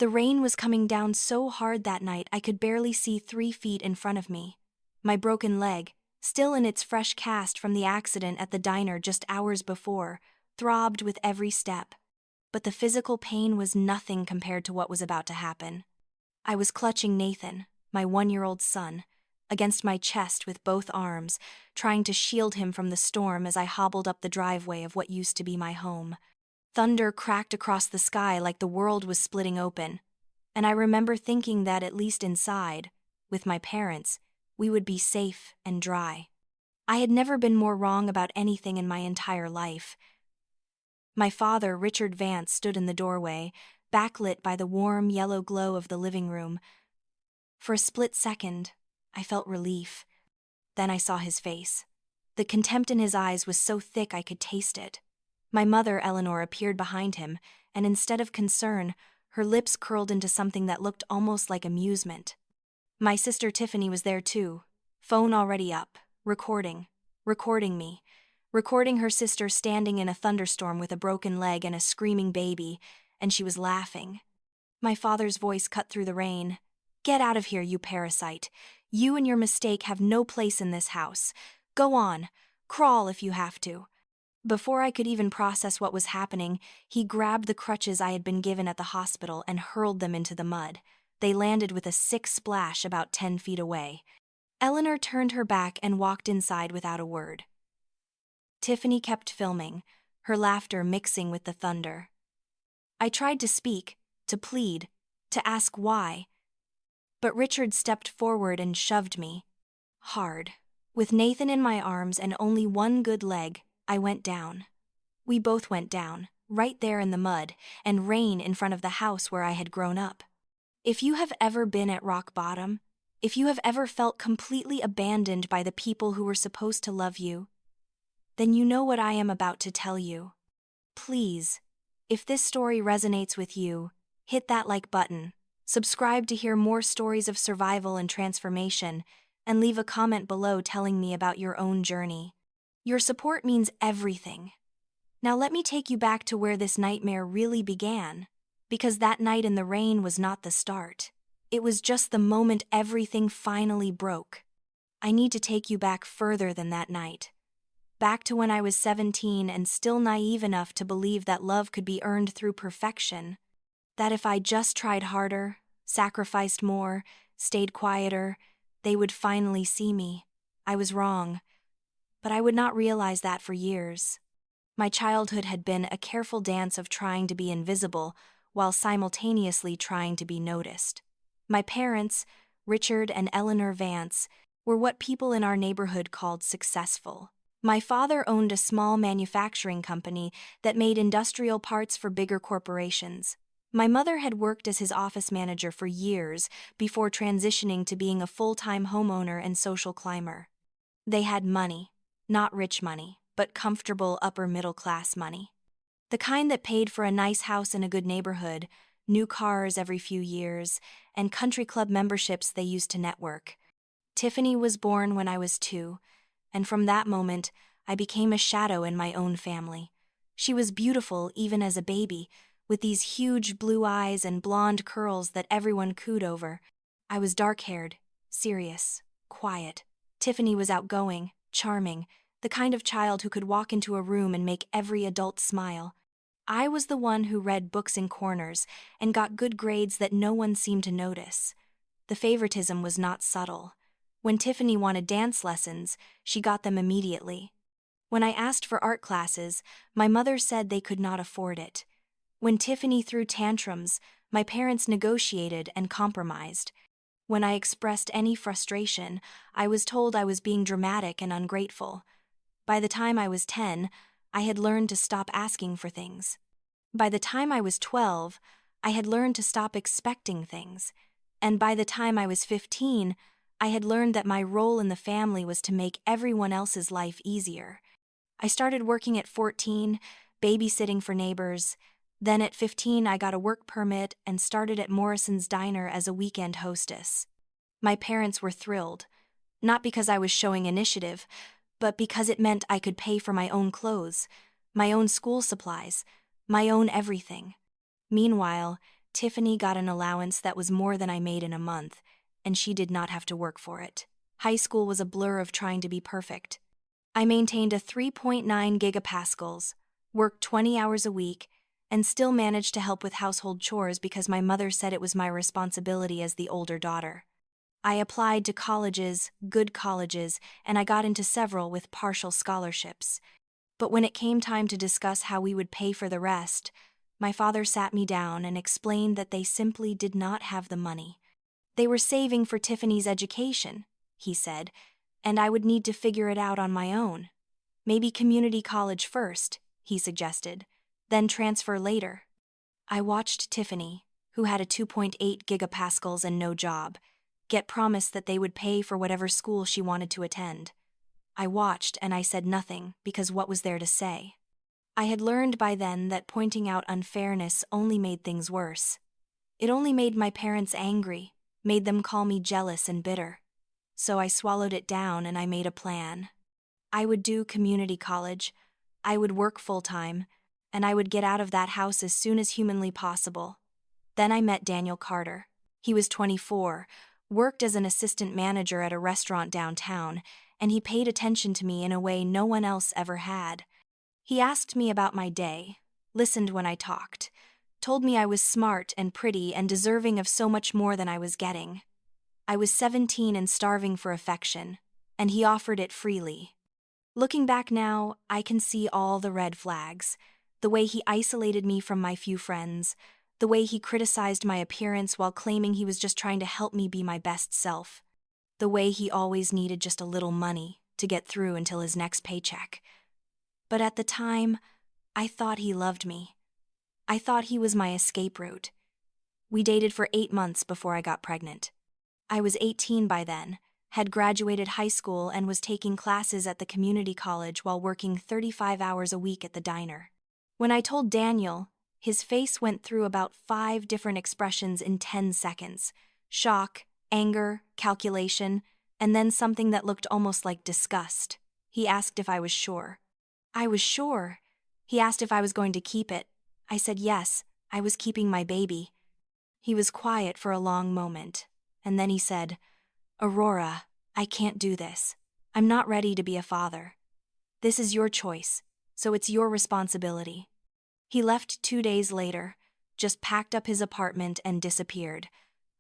The rain was coming down so hard that night I could barely see 3 feet in front of me. My broken leg, still in its fresh cast from the accident at the diner just hours before, throbbed with every step. But the physical pain was nothing compared to what was about to happen. I was clutching Nathan, my 1-year-old son, against my chest with both arms, trying to shield him from the storm as I hobbled up the driveway of what used to be my home. Thunder cracked across the sky like the world was splitting open, and I remember thinking that at least inside, with my parents, we would be safe and dry. I had never been more wrong about anything in my entire life. My father, Richard Vance, stood in the doorway, backlit by the warm yellow glow of the living room. For a split second, I felt relief. Then I saw his face. The contempt in his eyes was so thick I could taste it. My mother, Eleanor, appeared behind him, and instead of concern, her lips curled into something that looked almost like amusement. My sister Tiffany was there too, phone already up, recording me, recording her sister standing in a thunderstorm with a broken leg and a screaming baby, and she was laughing. My father's voice cut through the rain. "Get out of here, you parasite. You and your mistake have no place in this house. Go on, crawl if you have to." Before I could even process what was happening, he grabbed the crutches I had been given at the hospital and hurled them into the mud. They landed with a sick splash about 10 feet away. Eleanor turned her back and walked inside without a word. Tiffany kept filming, her laughter mixing with the thunder. I tried to speak, to plead, to ask why. But Richard stepped forward and shoved me. Hard. With Nathan in my arms and only one good leg, I went down. We both went down, right there in the mud, and rain in front of the house where I had grown up. If you have ever been at rock bottom, if you have ever felt completely abandoned by the people who were supposed to love you, then you know what I am about to tell you. Please, if this story resonates with you, hit that like button, subscribe to hear more stories of survival and transformation, and leave a comment below telling me about your own journey. Your support means everything. Now let me take you back to where this nightmare really began, because that night in the rain was not the start. It was just the moment everything finally broke. I need to take you back further than that night. Back to when I was 17 and still naive enough to believe that love could be earned through perfection. That if I just tried harder, sacrificed more, stayed quieter, they would finally see me. I was wrong. But I would not realize that for years. My childhood had been a careful dance of trying to be invisible while simultaneously trying to be noticed. My parents, Richard and Eleanor Vance, were what people in our neighborhood called successful. My father owned a small manufacturing company that made industrial parts for bigger corporations. My mother had worked as his office manager for years before transitioning to being a full-time homeowner and social climber. They had money. Not rich money, but comfortable upper-middle-class money. The kind that paid for a nice house in a good neighborhood, new cars every few years, and country club memberships they used to network. Tiffany was born when I was 2, and from that moment, I became a shadow in my own family. She was beautiful even as a baby, with these huge blue eyes and blonde curls that everyone cooed over. I was dark-haired, serious, quiet. Tiffany was outgoing, charming, the kind of child who could walk into a room and make every adult smile. I was the one who read books in corners and got good grades that no one seemed to notice. The favoritism was not subtle. When Tiffany wanted dance lessons, she got them immediately. When I asked for art classes, my mother said they could not afford it. When Tiffany threw tantrums, my parents negotiated and compromised. When I expressed any frustration, I was told I was being dramatic and ungrateful. By the time I was 10, I had learned to stop asking for things. By the time I was 12, I had learned to stop expecting things. And by the time I was 15, I had learned that my role in the family was to make everyone else's life easier. I started working at 14, babysitting for neighbors. Then at 15, I got a work permit and started at Morrison's Diner as a weekend hostess. My parents were thrilled, not because I was showing initiative, but because it meant I could pay for my own clothes, my own school supplies, my own everything. Meanwhile, Tiffany got an allowance that was more than I made in a month, and she did not have to work for it. High school was a blur of trying to be perfect. I maintained a 3.9 gigapascals, worked 20 hours a week, and still managed to help with household chores because my mother said it was my responsibility as the older daughter. I applied to colleges, good colleges, and I got into several with partial scholarships. But when it came time to discuss how we would pay for the rest, my father sat me down and explained that they simply did not have the money. They were saving for Tiffany's education, he said, and I would need to figure it out on my own. Maybe community college first, he suggested, then transfer later. I watched Tiffany, who had a 2.8 gigapascals and no job, get promised that they would pay for whatever school she wanted to attend. I watched and I said nothing because what was there to say? I had learned by then that pointing out unfairness only made things worse. It only made my parents angry, made them call me jealous and bitter. So I swallowed it down and I made a plan. I would do community college, I would work full-time, and I would get out of that house as soon as humanly possible. Then I met Daniel Carter. He was 24, worked as an assistant manager at a restaurant downtown, and he paid attention to me in a way no one else ever had. He asked me about my day, listened when I talked, told me I was smart and pretty and deserving of so much more than I was getting. I was 17 and starving for affection, and he offered it freely. Looking back now, I can see all the red flags. The way he isolated me from my few friends, the way he criticized my appearance while claiming he was just trying to help me be my best self, the way he always needed just a little money to get through until his next paycheck. But at the time, I thought he loved me. I thought he was my escape route. We dated for 8 months before I got pregnant. I was 18 by then, had graduated high school and was taking classes at the community college while working 35 hours a week at the diner. When I told Daniel, his face went through about 5 different expressions in 10 seconds. Shock, anger, calculation, and then something that looked almost like disgust. He asked if I was sure. I was sure. He asked if I was going to keep it. I said yes, I was keeping my baby. He was quiet for a long moment, and then he said, "Aurora, I can't do this. I'm not ready to be a father. This is your choice, so it's your responsibility." He left 2 days later, just packed up his apartment and disappeared.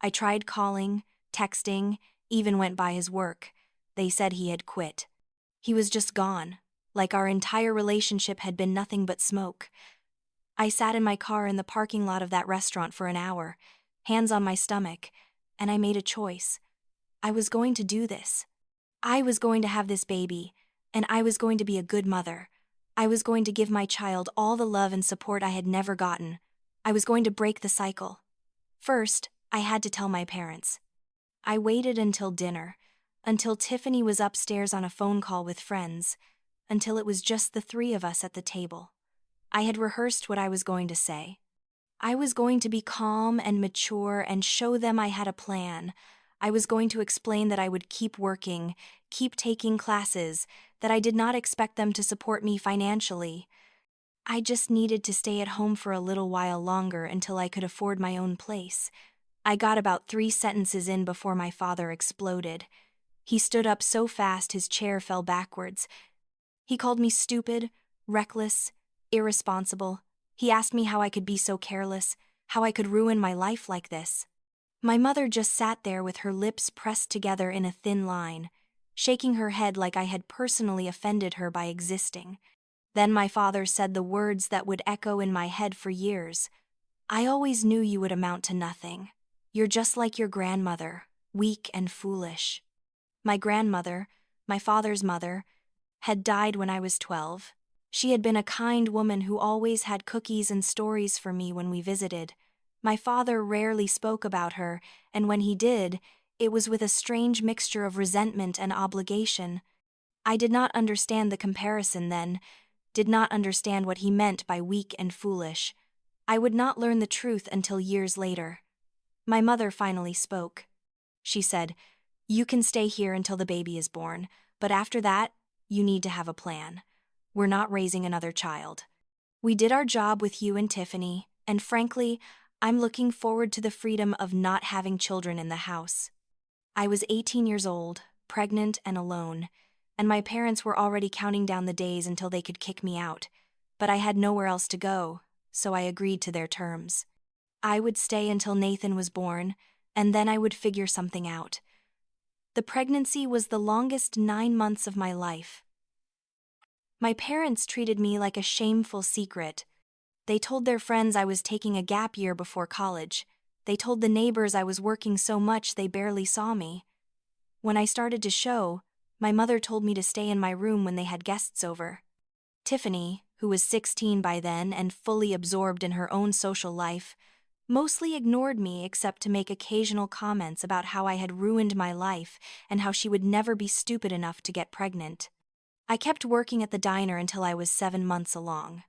I tried calling, texting, even went by his work. They said he had quit. He was just gone, like our entire relationship had been nothing but smoke. I sat in my car in the parking lot of that restaurant for an hour, hands on my stomach, and I made a choice. I was going to do this. I was going to have this baby, and I was going to be a good mother. I was going to give my child all the love and support I had never gotten. I was going to break the cycle. First, I had to tell my parents. I waited until dinner, until Tiffany was upstairs on a phone call with friends, until it was just the 3 of us at the table. I had rehearsed what I was going to say. I was going to be calm and mature and show them I had a plan. I was going to explain that I would keep working, keep taking classes, that I did not expect them to support me financially. I just needed to stay at home for a little while longer until I could afford my own place. I got about 3 sentences in before my father exploded. He stood up so fast his chair fell backwards. He called me stupid, reckless, irresponsible. He asked me how I could be so careless, how I could ruin my life like this. My mother just sat there with her lips pressed together in a thin line, shaking her head like I had personally offended her by existing. Then my father said the words that would echo in my head for years. "I always knew you would amount to nothing. You're just like your grandmother, weak and foolish." My grandmother, my father's mother, had died when I was 12. She had been a kind woman who always had cookies and stories for me when we visited. My father rarely spoke about her, and when he did, it was with a strange mixture of resentment and obligation. I did not understand the comparison then, did not understand what he meant by weak and foolish. I would not learn the truth until years later. My mother finally spoke. She said, "You can stay here until the baby is born, but after that, you need to have a plan. We're not raising another child. We did our job with you and Tiffany, and frankly, I'm looking forward to the freedom of not having children in the house. I was 18 years old, pregnant and alone, and my parents were already counting down the days until they could kick me out. But I had nowhere else to go, so I agreed to their terms. I would stay until Nathan was born, and then I would figure something out. The pregnancy was the longest 9 months of my life. My parents treated me like a shameful secret. They told their friends I was taking a gap year before college. They told the neighbors I was working so much they barely saw me. When I started to show, my mother told me to stay in my room when they had guests over. Tiffany, who was 16 by then and fully absorbed in her own social life, mostly ignored me except to make occasional comments about how I had ruined my life and how she would never be stupid enough to get pregnant. I kept working at the diner until I was 7 months along.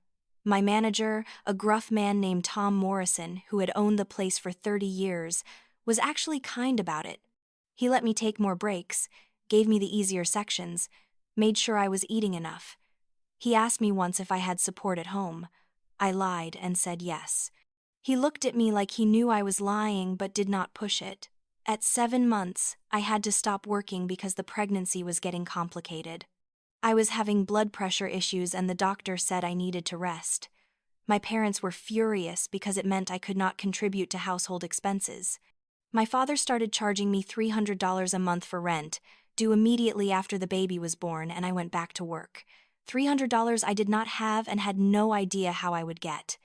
My manager, a gruff man named Tom Morrison, who had owned the place for 30 years, was actually kind about it. He let me take more breaks, gave me the easier sections, made sure I was eating enough. He asked me once if I had support at home. I lied and said yes. He looked at me like he knew I was lying but did not push it. At 7 months, I had to stop working because the pregnancy was getting complicated. I was having blood pressure issues and the doctor said I needed to rest. My parents were furious because it meant I could not contribute to household expenses. My father started charging me $300 a month for rent, due immediately after the baby was born, and I went back to work. $300 I did not have and had no idea how I would get.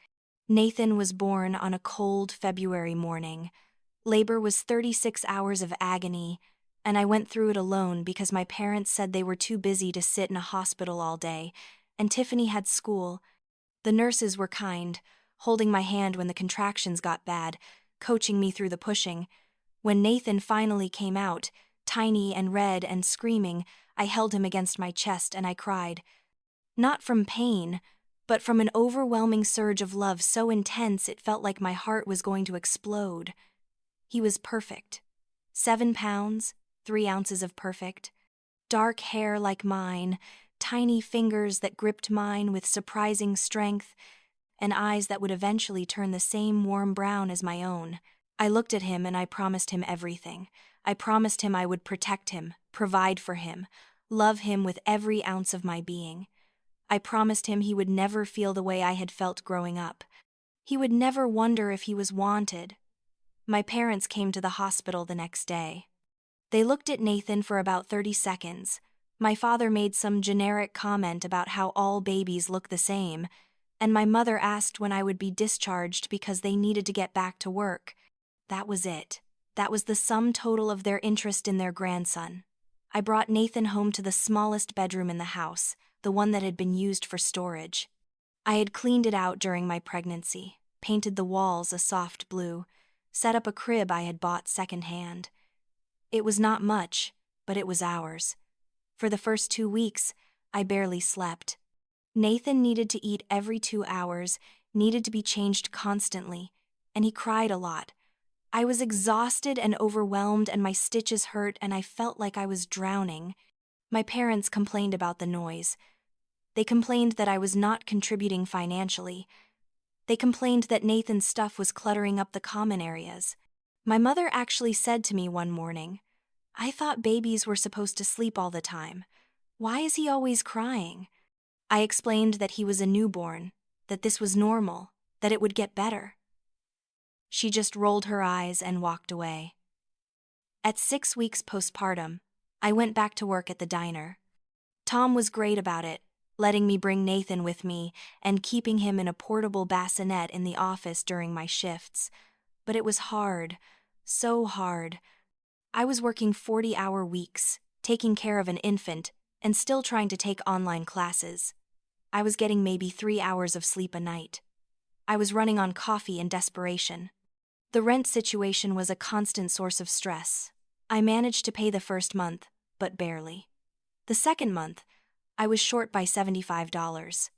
Nathan was born on a cold February morning. Labor was 36 hours of agony, and I went through it alone because my parents said they were too busy to sit in a hospital all day, and Tiffany had school. The nurses were kind, holding my hand when the contractions got bad, coaching me through the pushing. When Nathan finally came out, tiny and red and screaming, I held him against my chest and I cried. Not from pain, but from an overwhelming surge of love so intense it felt like my heart was going to explode. He was perfect. 7 pounds, 3 ounces of perfect. Dark hair like mine, tiny fingers that gripped mine with surprising strength, and eyes that would eventually turn the same warm brown as my own. I looked at him and I promised him everything. I promised him I would protect him, provide for him, love him with every ounce of my being. I promised him he would never feel the way I had felt growing up. He would never wonder if he was wanted. My parents came to the hospital the next day. They looked at Nathan for about 30 seconds. My father made some generic comment about how all babies look the same, and my mother asked when I would be discharged because they needed to get back to work. That was it. That was the sum total of their interest in their grandson. I brought Nathan home to the smallest bedroom in the house, the one that had been used for storage. I had cleaned it out during my pregnancy, painted the walls a soft blue, set up a crib I had bought secondhand. It was not much, but it was ours. For the first 2 weeks, I barely slept. Nathan needed to eat every 2 hours, needed to be changed constantly, and he cried a lot. I was exhausted and overwhelmed, and my stitches hurt, and I felt like I was drowning. My parents complained about the noise. They complained that I was not contributing financially. They complained that Nathan's stuff was cluttering up the common areas. My mother actually said to me one morning, "I thought babies were supposed to sleep all the time. Why is he always crying?" I explained that he was a newborn, that this was normal, that it would get better. She just rolled her eyes and walked away. At 6 weeks postpartum, I went back to work at the diner. Tom was great about it, letting me bring Nathan with me and keeping him in a portable bassinet in the office during my shifts. But it was hard, so hard. I was working 40-hour weeks, taking care of an infant, and still trying to take online classes. I was getting maybe 3 hours of sleep a night. I was running on coffee and desperation. The rent situation was a constant source of stress. I managed to pay the first month, but barely. The second month, I was short by $75.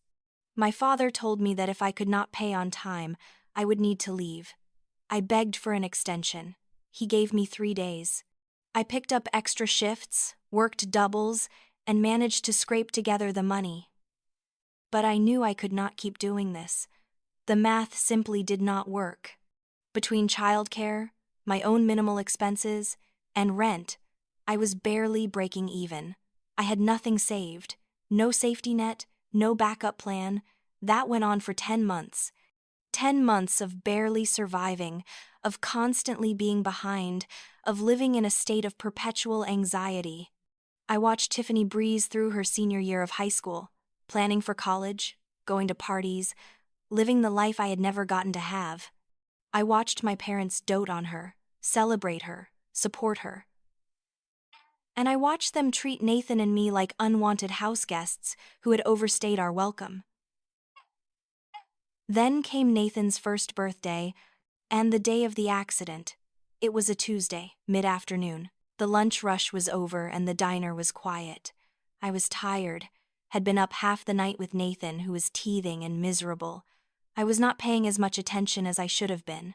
My father told me that if I could not pay on time, I would need to leave. I begged for an extension. He gave me 3 days. I picked up extra shifts, worked doubles, and managed to scrape together the money. But I knew I could not keep doing this. The math simply did not work. Between childcare, my own minimal expenses, and rent, I was barely breaking even. I had nothing saved, no safety net, no backup plan. That went on for 10 months. 10 months of barely surviving, of constantly being behind, of living in a state of perpetual anxiety. I watched Tiffany breeze through her senior year of high school, planning for college, going to parties, living the life I had never gotten to have. I watched my parents dote on her, celebrate her, support her. And I watched them treat Nathan and me like unwanted house guests who had overstayed our welcome. Then came Nathan's first birthday, and the day of the accident. It was a Tuesday, mid-afternoon. The lunch rush was over and the diner was quiet. I was tired, had been up half the night with Nathan, who was teething and miserable. I was not paying as much attention as I should have been.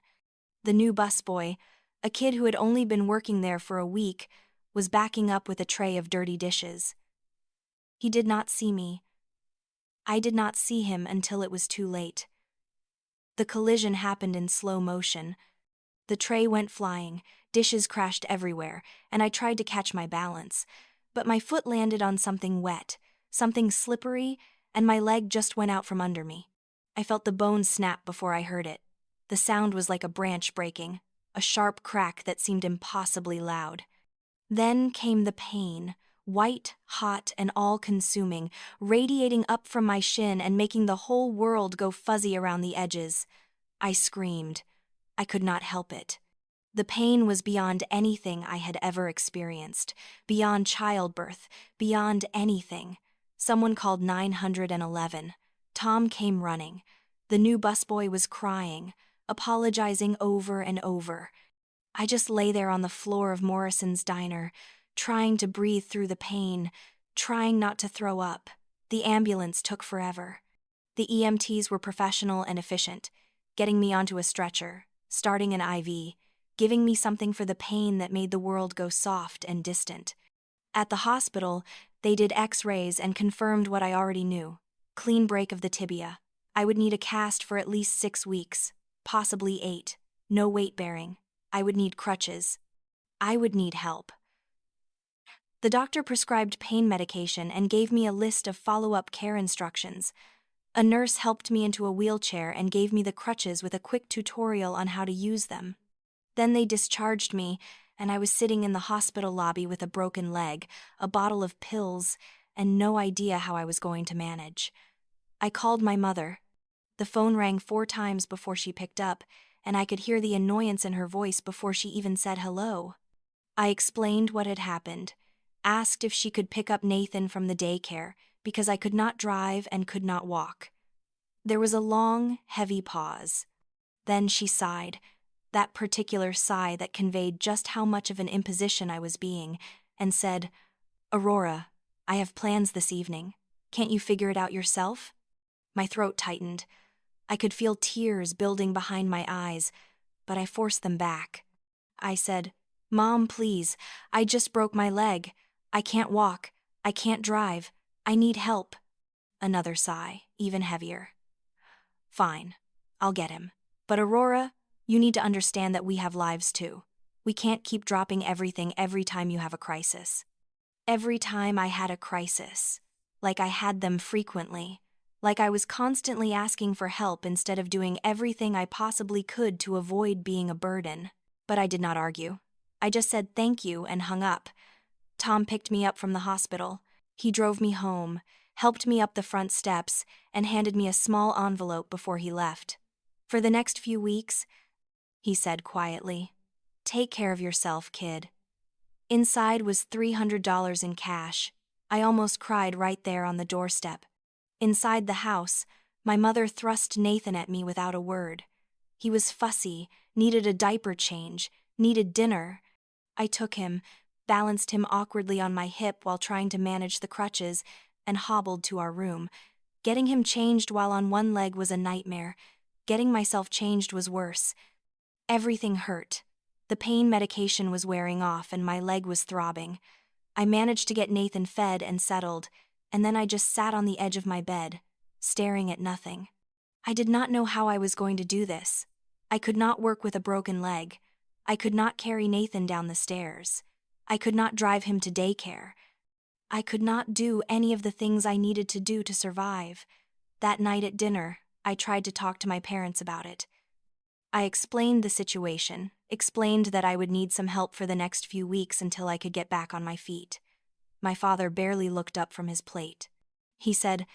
The new busboy, a kid who had only been working there for a week, was backing up with a tray of dirty dishes. He did not see me. I did not see him until it was too late. The collision happened in slow motion. The tray went flying, dishes crashed everywhere, and I tried to catch my balance. But my foot landed on something wet, something slippery, and my leg just went out from under me. I felt the bone snap before I heard it. The sound was like a branch breaking, a sharp crack that seemed impossibly loud. Then came the pain, white, hot, and all-consuming, radiating up from my shin and making the whole world go fuzzy around the edges. I screamed. I could not help it. The pain was beyond anything I had ever experienced, beyond childbirth, beyond anything. Someone called 911. Tom came running. The new busboy was crying, apologizing over and over. I just lay there on the floor of Morrison's diner, trying to breathe through the pain, trying not to throw up. The ambulance took forever. The EMTs were professional and efficient, getting me onto a stretcher, starting an IV, giving me something for the pain that made the world go soft and distant. At the hospital, they did X-rays and confirmed what I already knew. Clean break of the tibia. I would need a cast for at least 6 weeks, possibly 8. No weight bearing. I would need crutches. I would need help. The doctor prescribed pain medication and gave me a list of follow-up care instructions. A nurse helped me into a wheelchair and gave me the crutches with a quick tutorial on how to use them. Then they discharged me, and I was sitting in the hospital lobby with a broken leg, a bottle of pills, and no idea how I was going to manage. I called my mother. The phone rang 4 times before she picked up, and I could hear the annoyance in her voice before she even said hello. I explained what had happened, asked if she could pick up Nathan from the daycare because I could not drive and could not walk. There was a long, heavy pause. Then she sighed, that particular sigh that conveyed just how much of an imposition I was being, and said, "Aurora, I have plans this evening. Can't you figure it out yourself?" My throat tightened. I could feel tears building behind my eyes, but I forced them back. I said, "Mom, please, I just broke my leg. I can't walk. I can't drive. I need help." Another sigh, even heavier. "Fine, I'll get him. But Aurora, you need to understand that we have lives too. We can't keep dropping everything every time you have a crisis." Every time I had a crisis, like I had them frequently, like I was constantly asking for help instead of doing everything I possibly could to avoid being a burden. But I did not argue. I just said thank you and hung up. Tom picked me up from the hospital. He drove me home, helped me up the front steps, and handed me a small envelope before he left. "For the next few weeks," he said quietly, "take care of yourself, kid." Inside was $300 in cash. I almost cried right there on the doorstep. Inside the house, my mother thrust Nathan at me without a word. He was fussy, needed a diaper change, needed dinner. I took him, balanced him awkwardly on my hip while trying to manage the crutches, and hobbled to our room. Getting him changed while on one leg was a nightmare. Getting myself changed was worse. Everything hurt. The pain medication was wearing off and my leg was throbbing. I managed to get Nathan fed and settled, and then I just sat on the edge of my bed, staring at nothing. I did not know how I was going to do this. I could not work with a broken leg. I could not carry Nathan down the stairs. I could not drive him to daycare. I could not do any of the things I needed to do to survive. That night at dinner, I tried to talk to my parents about it. I explained the situation, explained that I would need some help for the next few weeks until I could get back on my feet. My father barely looked up from his plate. He said,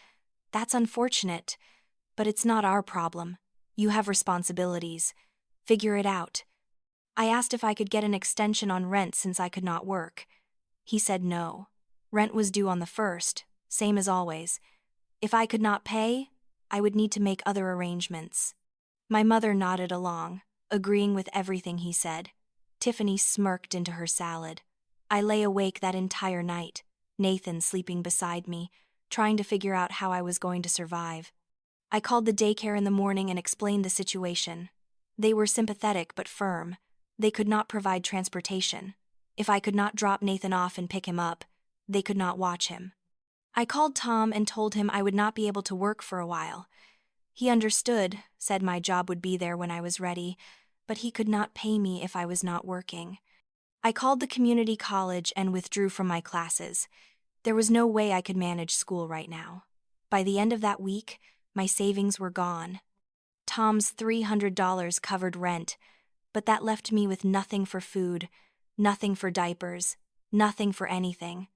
"That's unfortunate, but it's not our problem. You have responsibilities. Figure it out." I asked if I could get an extension on rent since I could not work. He said no. Rent was due on the 1st, same as always. If I could not pay, I would need to make other arrangements. My mother nodded along, agreeing with everything he said. Tiffany smirked into her salad. I lay awake that entire night, Nathan sleeping beside me, trying to figure out how I was going to survive. I called the daycare in the morning and explained the situation. They were sympathetic but firm. They could not provide transportation. If I could not drop Nathan off and pick him up, they could not watch him. I called Tom and told him I would not be able to work for a while. He understood, said my job would be there when I was ready, but he could not pay me if I was not working. I called the community college and withdrew from my classes. There was no way I could manage school right now. By the end of that week, my savings were gone. Tom's $300 covered rent, but that left me with nothing for food, nothing for diapers, nothing for anything.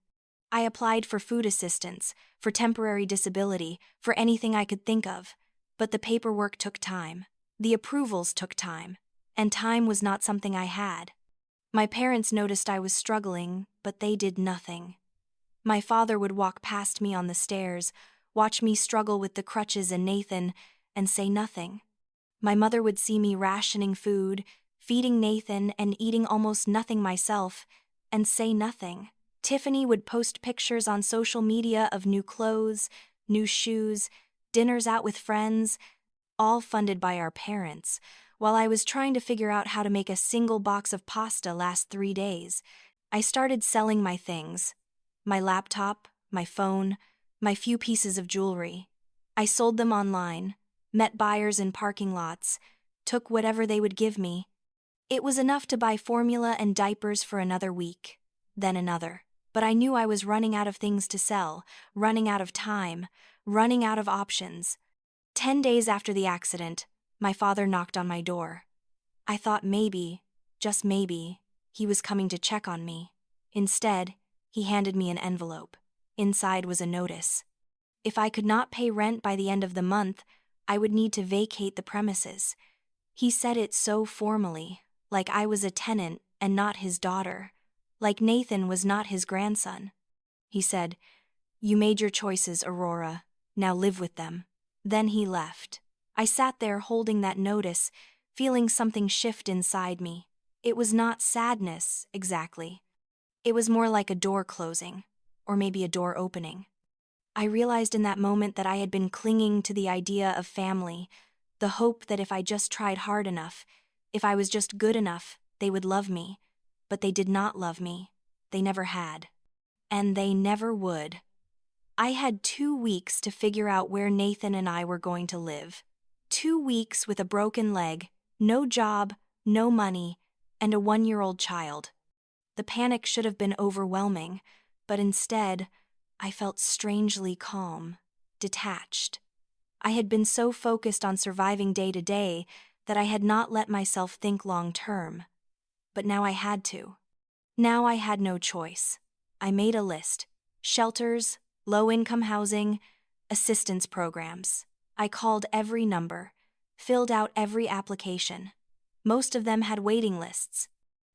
I applied for food assistance, for temporary disability, for anything I could think of, but the paperwork took time. The approvals took time, and time was not something I had. My parents noticed I was struggling, but they did nothing. My father would walk past me on the stairs, watch me struggle with the crutches and Nathan, and say nothing. My mother would see me rationing food, feeding Nathan, and eating almost nothing myself, and say nothing. Tiffany would post pictures on social media of new clothes, new shoes, dinners out with friends, all funded by our parents, while I was trying to figure out how to make a single box of pasta last 3 days. I started selling my things. My laptop, my phone, my few pieces of jewelry. I sold them online, met buyers in parking lots, took whatever they would give me. It was enough to buy formula and diapers for another week, then another. But I knew I was running out of things to sell, running out of time, running out of options. 10 days after the accident, my father knocked on my door. I thought maybe, just maybe, he was coming to check on me. Instead, he handed me an envelope. Inside was a notice. If I could not pay rent by the end of the month, I would need to vacate the premises. He said it so formally, like I was a tenant and not his daughter, like Nathan was not his grandson. He said, "You made your choices, Aurora. Now live with them." Then he left. I sat there holding that notice, feeling something shift inside me. It was not sadness, exactly. It was more like a door closing, or maybe a door opening. I realized in that moment that I had been clinging to the idea of family, the hope that if I just tried hard enough, if I was just good enough, they would love me. But they did not love me. They never had. And they never would. I had 2 weeks to figure out where Nathan and I were going to live. 2 weeks with a broken leg, no job, no money, and a 1-year-old child. The panic should have been overwhelming, but instead, I felt strangely calm, detached. I had been so focused on surviving day to day that I had not let myself think long term. But now I had to. Now I had no choice. I made a list. Shelters, low-income housing, assistance programs. I called every number, filled out every application. Most of them had waiting lists.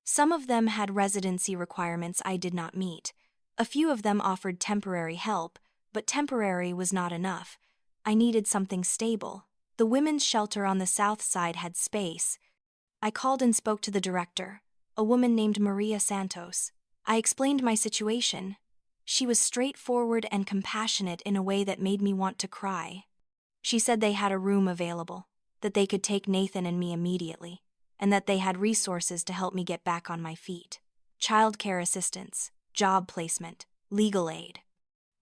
Some of them had residency requirements I did not meet. A few of them offered temporary help, but temporary was not enough. I needed something stable. The women's shelter on the south side had space. I called and spoke to the director, a woman named Maria Santos. I explained my situation. She was straightforward and compassionate in a way that made me want to cry. She said they had a room available, that they could take Nathan and me immediately, and that they had resources to help me get back on my feet. Childcare assistance, job placement, legal aid.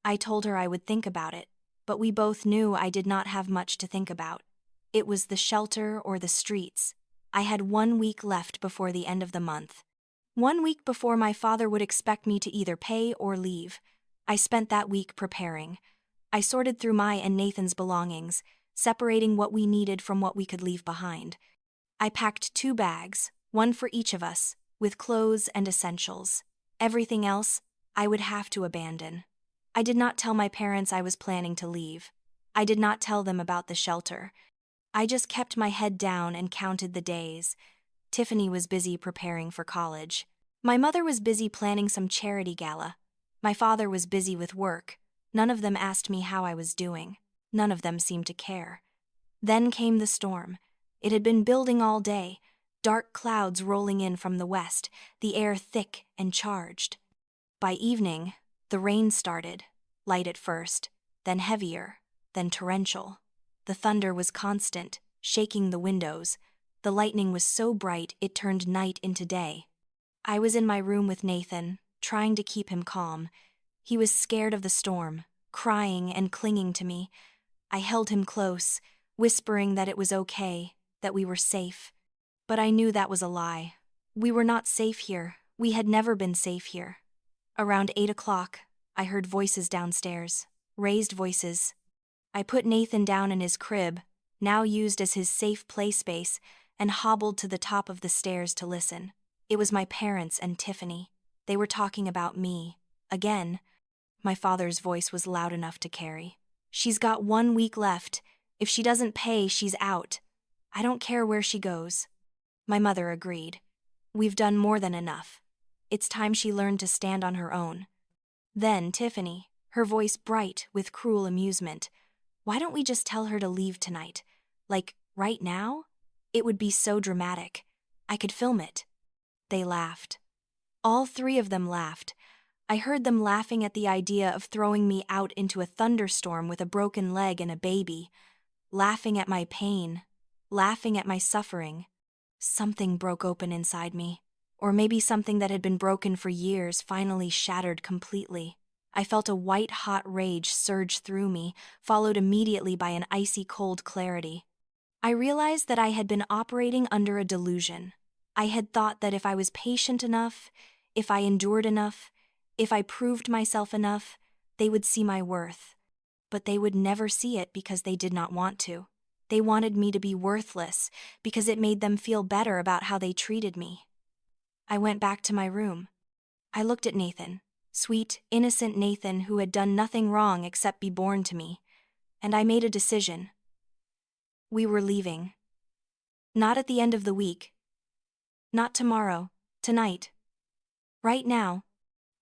I told her I would think about it, but we both knew I did not have much to think about. It was the shelter or the streets. I had 1 week left before the end of the month. 1 week before my father would expect me to either pay or leave. I spent that week preparing. I sorted through my and Nathan's belongings, separating what we needed from what we could leave behind. I packed 2 bags, one for each of us, with clothes and essentials. Everything else, I would have to abandon. I did not tell my parents I was planning to leave. I did not tell them about the shelter. I just kept my head down and counted the days. Tiffany was busy preparing for college. My mother was busy planning some charity gala. My father was busy with work. None of them asked me how I was doing. None of them seemed to care. Then came the storm. It had been building all day, dark clouds rolling in from the west, the air thick and charged. By evening, the rain started, light at first, then heavier, then torrential. The thunder was constant, shaking the windows. The lightning was so bright it turned night into day. I was in my room with Nathan, trying to keep him calm. He was scared of the storm, crying and clinging to me. I held him close, whispering that it was okay, that we were safe. But I knew that was a lie. We were not safe here. We had never been safe here. Around 8 o'clock, I heard voices downstairs, raised voices. I put Nathan down in his crib, now used as his safe play space, and hobbled to the top of the stairs to listen. It was my parents and Tiffany. They were talking about me. Again, my father's voice was loud enough to carry. She's got 1 week left. If she doesn't pay, she's out. I don't care where she goes. My mother agreed. We've done more than enough. It's time she learned to stand on her own. Then Tiffany, her voice bright with cruel amusement. Why don't we just tell her to leave tonight? Like, right now? It would be so dramatic. I could film it. They laughed. All 3 of them laughed. I heard them laughing at the idea of throwing me out into a thunderstorm with a broken leg and a baby. Laughing at my pain. Laughing at my suffering. Something broke open inside me. Or maybe something that had been broken for years finally shattered completely. I felt a white-hot rage surge through me, followed immediately by an icy cold clarity. I realized that I had been operating under a delusion. I had thought that if I was patient enough, if I endured enough, if I proved myself enough, they would see my worth. But they would never see it because they did not want to. They wanted me to be worthless because it made them feel better about how they treated me. I went back to my room. I looked at Nathan, sweet, innocent Nathan who had done nothing wrong except be born to me, and I made a decision. We were leaving. Not at the end of the week. Not tomorrow, tonight. Right now.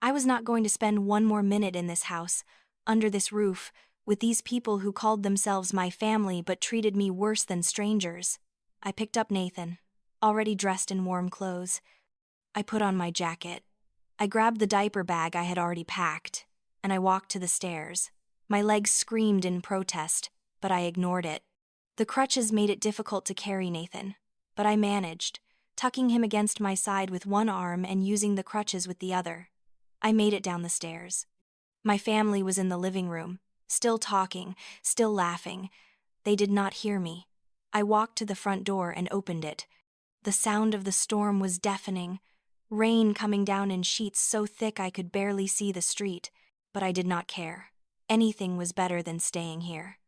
I was not going to spend 1 more minute in this house, under this roof, with these people who called themselves my family but treated me worse than strangers. I picked up Nathan, already dressed in warm clothes. I put on my jacket. I grabbed the diaper bag I had already packed, and I walked to the stairs. My legs screamed in protest, but I ignored it. The crutches made it difficult to carry Nathan, but I managed, tucking him against my side with one arm and using the crutches with the other. I made it down the stairs. My family was in the living room, still talking, still laughing. They did not hear me. I walked to the front door and opened it. The sound of the storm was deafening, rain coming down in sheets so thick I could barely see the street, but I did not care. Anything was better than staying here.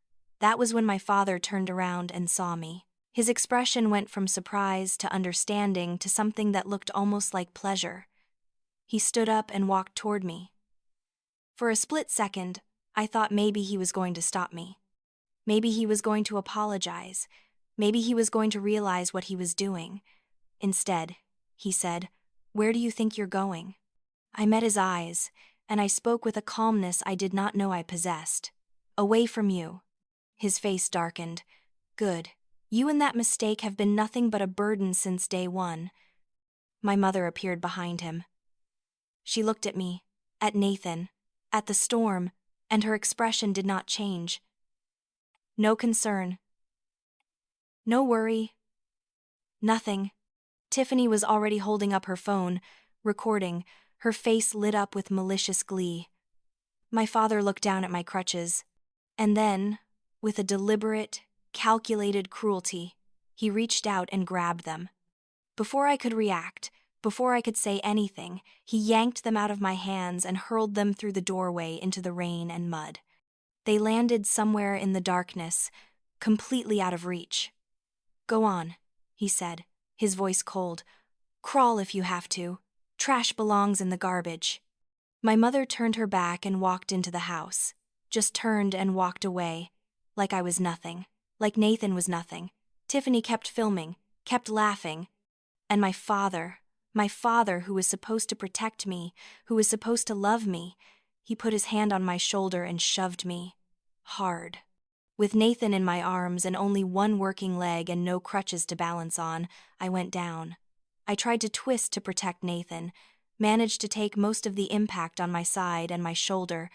That was when my father turned around and saw me. His expression went from surprise to understanding to something that looked almost like pleasure. He stood up and walked toward me. For a split second, I thought maybe he was going to stop me. Maybe he was going to apologize. Maybe he was going to realize what he was doing. Instead, he said, "Where do you think you're going?" I met his eyes, and I spoke with a calmness I did not know I possessed. "Away from you." His face darkened. "Good. You and that mistake have been nothing but a burden since day one." My mother appeared behind him. She looked at me, at Nathan, at the storm, and her expression did not change. No concern. No worry. Nothing. Tiffany was already holding up her phone, recording, her face lit up with malicious glee. My father looked down at my crutches, and then, with a deliberate, calculated cruelty, He reached out and grabbed them. Before I could react, before I could say anything, he yanked them out of my hands and hurled them through the doorway into the rain and mud. They landed somewhere in the darkness, completely out of reach. "Go on," he said, his voice cold. "Crawl if you have to. Trash belongs in the garbage." My mother turned her back and walked into the house. Just turned and walked away, like I was nothing, like Nathan was nothing. Tiffany kept filming, kept laughing. And my father who was supposed to protect me, who was supposed to love me, he put his hand on my shoulder and shoved me. Hard. With Nathan in my arms and only one working leg and no crutches to balance on, I went down. I tried to twist to protect Nathan, managed to take most of the impact on my side and my shoulder.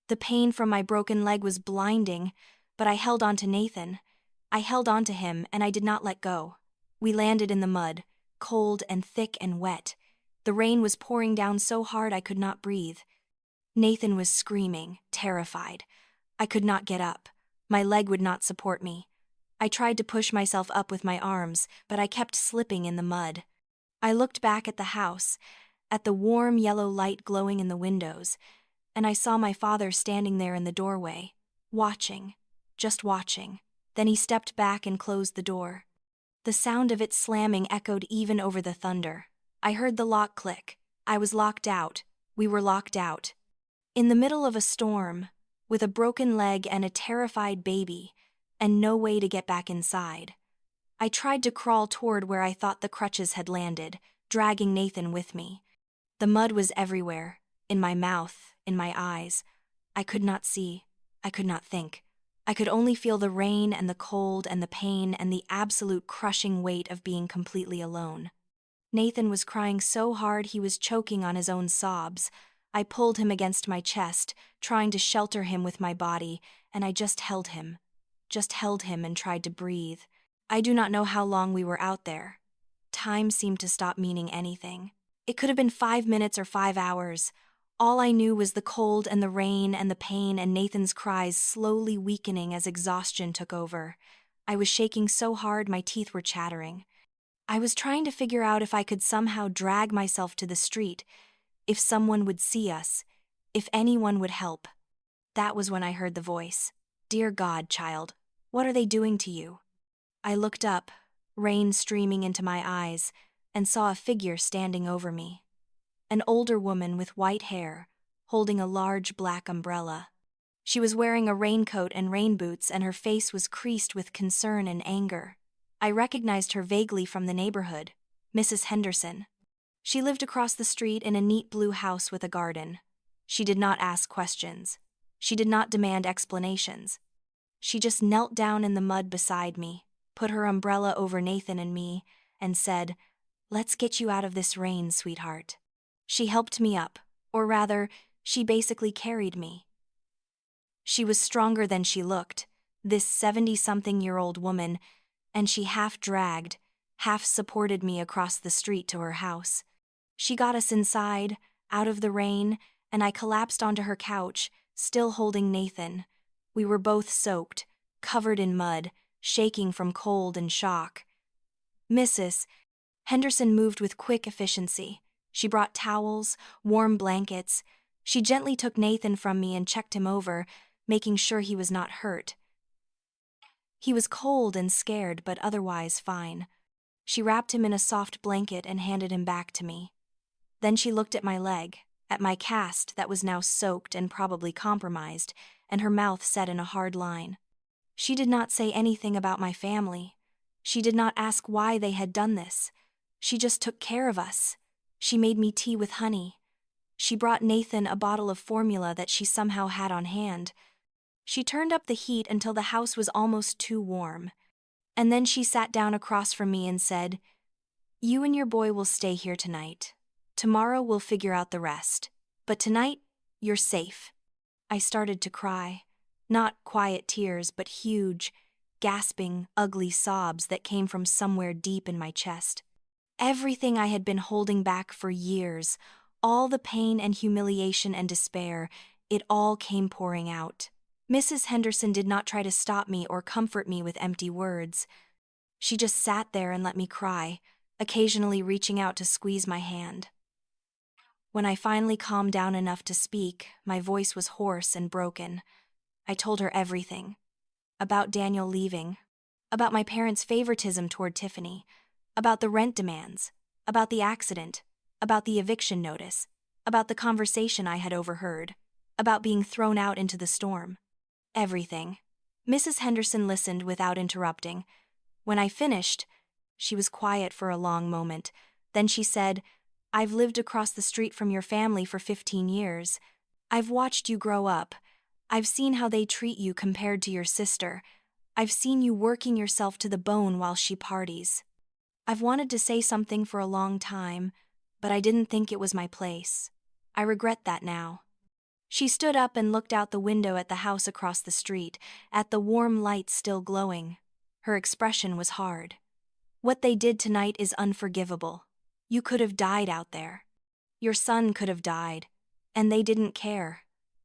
The pain from my broken leg was blinding, but I held on to Nathan. I held on to him and I did not let go. We landed in the mud, cold and thick and wet. The rain was pouring down so hard I could not breathe. Nathan was screaming, terrified. I could not get up. My leg would not support me. I tried to push myself up with my arms, but I kept slipping in the mud. I looked back at the house, at the warm yellow light glowing in the windows, and I saw my father standing there in the doorway, watching, just watching. Then he stepped back and closed the door. The sound of it slamming echoed even over the thunder. I heard the lock click. I was locked out. We were locked out. In the middle of a storm, with a broken leg and a terrified baby, and no way to get back inside. I tried to crawl toward where I thought the crutches had landed, dragging Nathan with me. The mud was everywhere, in my mouth, in my eyes. I could not see. I could not think. I could only feel the rain and the cold and the pain and the absolute crushing weight of being completely alone. Nathan was crying so hard he was choking on his own sobs. I pulled him against my chest, trying to shelter him with my body, and I just held him and tried to breathe. I do not know how long we were out there. Time seemed to stop meaning anything. It could have been 5 minutes or 5 hours. All I knew was the cold and the rain and the pain and Nathan's cries slowly weakening as exhaustion took over. I was shaking so hard my teeth were chattering. I was trying to figure out if I could somehow drag myself to the street, if someone would see us, if anyone would help. That was when I heard the voice. "Dear God, child, what are they doing to you?" I looked up, rain streaming into my eyes, and saw a figure standing over me. An older woman with white hair, holding a large black umbrella. She was wearing a raincoat and rain boots, and her face was creased with concern and anger. I recognized her vaguely from the neighborhood, Mrs. Henderson. She lived across the street in a neat blue house with a garden. She did not ask questions. She did not demand explanations. She just knelt down in the mud beside me, put her umbrella over Nathan and me, and said, "Let's get you out of this rain, sweetheart." She helped me up, or rather, she basically carried me. She was stronger than she looked, this 70-something-year-old woman, and she half dragged, half supported me across the street to her house. She got us inside, out of the rain, and I collapsed onto her couch, still holding Nathan. We were both soaked, covered in mud, shaking from cold and shock. Mrs. Henderson moved with quick efficiency. She brought towels, warm blankets. She gently took Nathan from me and checked him over, making sure he was not hurt. He was cold and scared, but otherwise fine. She wrapped him in a soft blanket and handed him back to me. Then she looked at my leg, at my cast that was now soaked and probably compromised, and her mouth set in a hard line. She did not say anything about my family. She did not ask why they had done this. She just took care of us. She made me tea with honey. She brought Nathan a bottle of formula that she somehow had on hand. She turned up the heat until the house was almost too warm. And then she sat down across from me and said, "You and your boy will stay here tonight. Tomorrow we'll figure out the rest. But tonight, you're safe." I started to cry. Not quiet tears, but huge, gasping, ugly sobs that came from somewhere deep in my chest. Everything I had been holding back for years, all the pain and humiliation and despair, it all came pouring out. Mrs. Henderson did not try to stop me or comfort me with empty words. She just sat there and let me cry, occasionally reaching out to squeeze my hand. When I finally calmed down enough to speak, my voice was hoarse and broken. I told her everything. About Daniel leaving, about my parents' favoritism toward Tiffany, about the rent demands, about the accident, about the eviction notice, about the conversation I had overheard, about being thrown out into the storm. Everything. Mrs. Henderson listened without interrupting. When I finished, she was quiet for a long moment. Then she said, "I've lived across the street from your family for 15 years. I've watched you grow up. I've seen how they treat you compared to your sister. I've seen you working yourself to the bone while she parties. I've wanted to say something for a long time, but I didn't think it was my place. I regret that now." She stood up and looked out the window at the house across the street, at the warm lights still glowing. Her expression was hard. "What they did tonight is unforgivable. You could have died out there. Your son could have died, and they didn't care."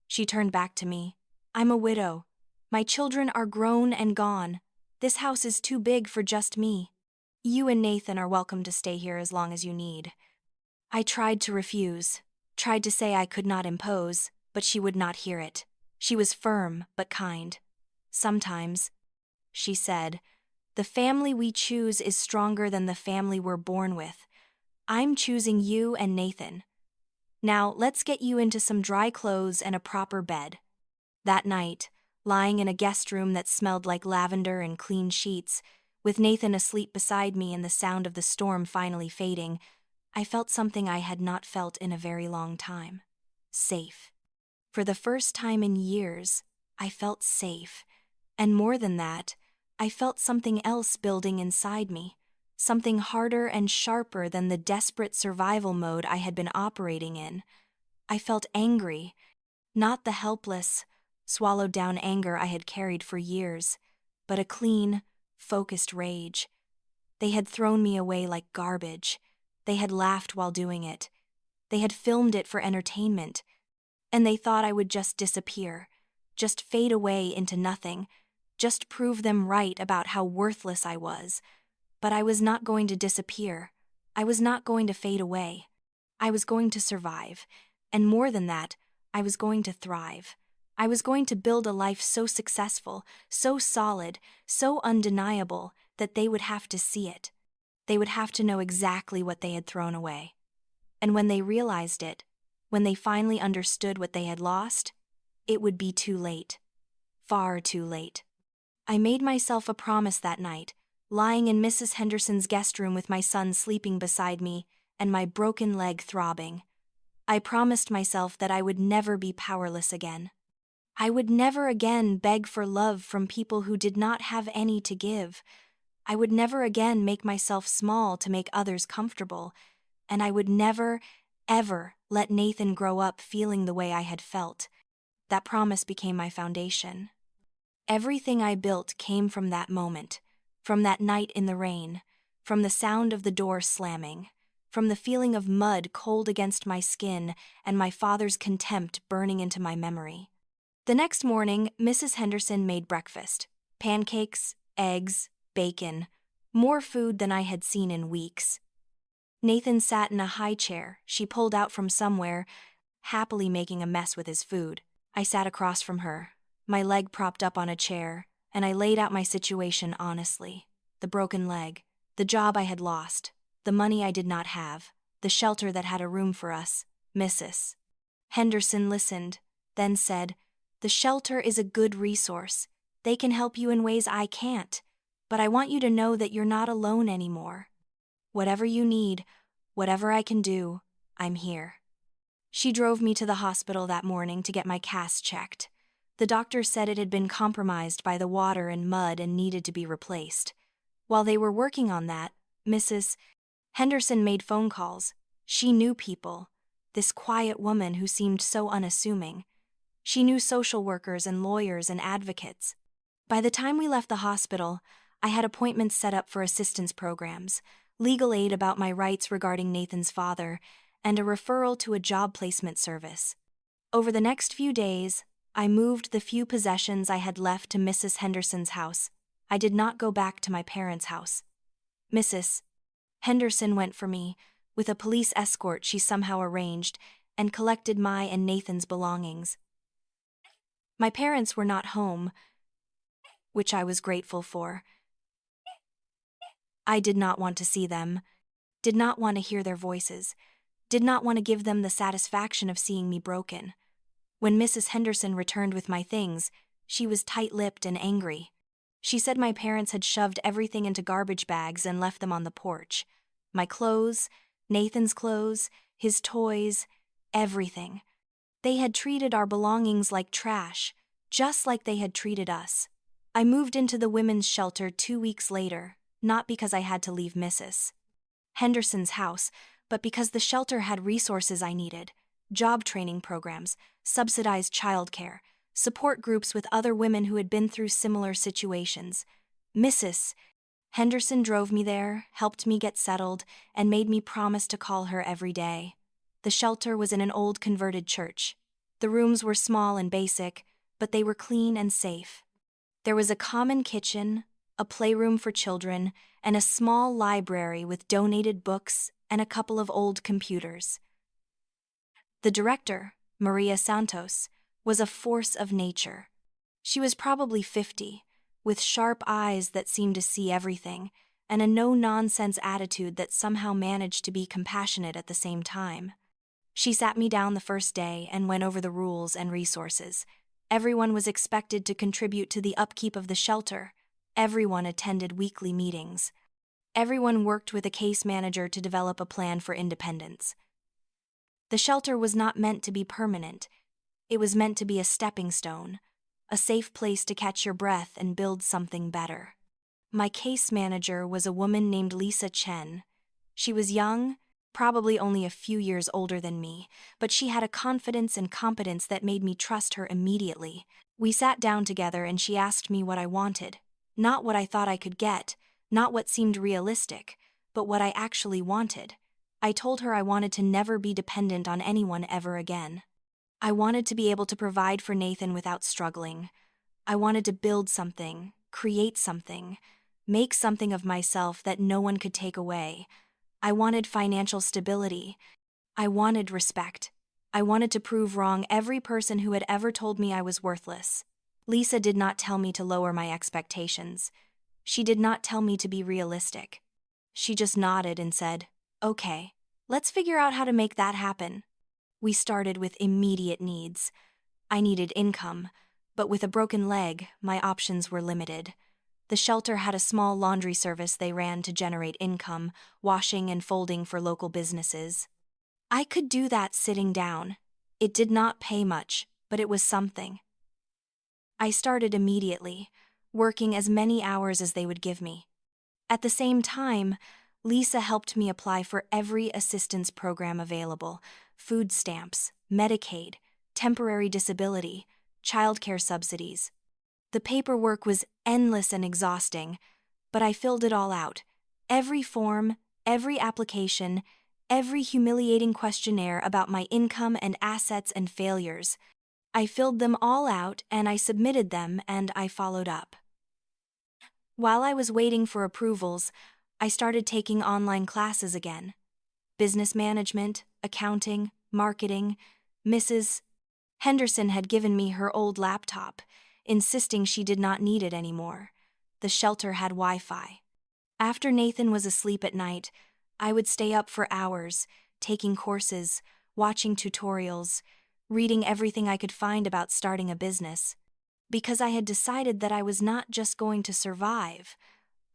She turned back to me. "I'm a widow. My children are grown and gone. This house is too big for just me. You and Nathan are welcome to stay here as long as you need." I tried to refuse, tried to say I could not impose, but she would not hear it. She was firm but kind. "Sometimes," she said, "the family we choose is stronger than the family we're born with. I'm choosing you and Nathan. Now let's get you into some dry clothes and a proper bed." That night, lying in a guest room that smelled like lavender and clean sheets, with Nathan asleep beside me and the sound of the storm finally fading, I felt something I had not felt in a very long time. Safe. For the first time in years, I felt safe. And more than that, I felt something else building inside me, something harder and sharper than the desperate survival mode I had been operating in. I felt angry, not the helpless, swallowed down anger I had carried for years, but a clean, focused rage. They had thrown me away like garbage. They had laughed while doing it. They had filmed it for entertainment. And they thought I would just disappear, just fade away into nothing, just prove them right about how worthless I was. But I was not going to disappear. I was not going to fade away. I was going to survive. And more than that, I was going to thrive. I was going to build a life so successful, so solid, so undeniable that they would have to see it. They would have to know exactly what they had thrown away. And when they realized it, when they finally understood what they had lost, it would be too late. Far too late. I made myself a promise that night, lying in Mrs. Henderson's guest room with my son sleeping beside me and my broken leg throbbing. I promised myself that I would never be powerless again. I would never again beg for love from people who did not have any to give. I would never again make myself small to make others comfortable, and I would never, ever let Nathan grow up feeling the way I had felt. That promise became my foundation. Everything I built came from that moment, from that night in the rain, from the sound of the door slamming, from the feeling of mud cold against my skin and my father's contempt burning into my memory. The next morning, Mrs. Henderson made breakfast. Pancakes, eggs, bacon, more food than I had seen in weeks. Nathan sat in a high chair she pulled out from somewhere, happily making a mess with his food. I sat across from her, my leg propped up on a chair, and I laid out my situation honestly. The broken leg, the job I had lost, the money I did not have, the shelter that had a room for us, Mrs. Henderson listened, then said, "The shelter is a good resource. They can help you in ways I can't, but I want you to know that you're not alone anymore. Whatever you need, whatever I can do, I'm here." She drove me to the hospital that morning to get my cast checked. The doctor said it had been compromised by the water and mud and needed to be replaced. While they were working on that, Mrs. Henderson made phone calls. She knew people, this quiet woman who seemed so unassuming. She knew social workers and lawyers and advocates. By the time we left the hospital, I had appointments set up for assistance programs, legal aid about my rights regarding Nathan's father, and a referral to a job placement service. Over the next few days, I moved the few possessions I had left to Mrs. Henderson's house. I did not go back to my parents' house. Mrs. Henderson went for me, with a police escort she somehow arranged, and collected my and Nathan's belongings. My parents were not home, which I was grateful for. I did not want to see them, did not want to hear their voices, did not want to give them the satisfaction of seeing me broken. When Mrs. Henderson returned with my things, she was tight-lipped and angry. She said my parents had shoved everything into garbage bags and left them on the porch. My clothes, Nathan's clothes, his toys, everything. They had treated our belongings like trash, just like they had treated us. I moved into the women's shelter 2 weeks later, not because I had to leave Mrs. Henderson's house, but because the shelter had resources I needed: job training programs, subsidized childcare, support groups with other women who had been through similar situations. Mrs. Henderson drove me there, helped me get settled, and made me promise to call her every day. The shelter was in an old converted church. The rooms were small and basic, but they were clean and safe. There was a common kitchen, a playroom for children, and a small library with donated books and a couple of old computers. The director, Maria Santos, was a force of nature. She was probably 50, with sharp eyes that seemed to see everything, and a no-nonsense attitude that somehow managed to be compassionate at the same time. She sat me down the first day and went over the rules and resources. Everyone was expected to contribute to the upkeep of the shelter. Everyone attended weekly meetings. Everyone worked with a case manager to develop a plan for independence. The shelter was not meant to be permanent. It was meant to be a stepping stone, a safe place to catch your breath and build something better. My case manager was a woman named Lisa Chen. She was young, probably only a few years older than me, but she had a confidence and competence that made me trust her immediately. We sat down together and she asked me what I wanted. Not what I thought I could get, not what seemed realistic, but what I actually wanted. I told her I wanted to never be dependent on anyone ever again. I wanted to be able to provide for Nathan without struggling. I wanted to build something, create something, make something of myself that no one could take away. I wanted financial stability. I wanted respect. I wanted to prove wrong every person who had ever told me I was worthless. Lisa did not tell me to lower my expectations. She did not tell me to be realistic. She just nodded and said, "Okay, let's figure out how to make that happen." We started with immediate needs. I needed income, but with a broken leg, my options were limited. The shelter had a small laundry service they ran to generate income, washing and folding for local businesses. I could do that sitting down. It did not pay much, but it was something. I started immediately, working as many hours as they would give me. At the same time, Lisa helped me apply for every assistance program available: food stamps, Medicaid, temporary disability, childcare subsidies. The paperwork was endless and exhausting, but I filled it all out. Every form, every application, every humiliating questionnaire about my income and assets and failures. I filled them all out and I submitted them and I followed up. While I was waiting for approvals, I started taking online classes again. Business management, accounting, marketing. Mrs. Henderson had given me her old laptop, insisting she did not need it anymore. The shelter had Wi-Fi. After Nathan was asleep at night, I would stay up for hours, taking courses, watching tutorials, reading everything I could find about starting a business. Because I had decided that I was not just going to survive,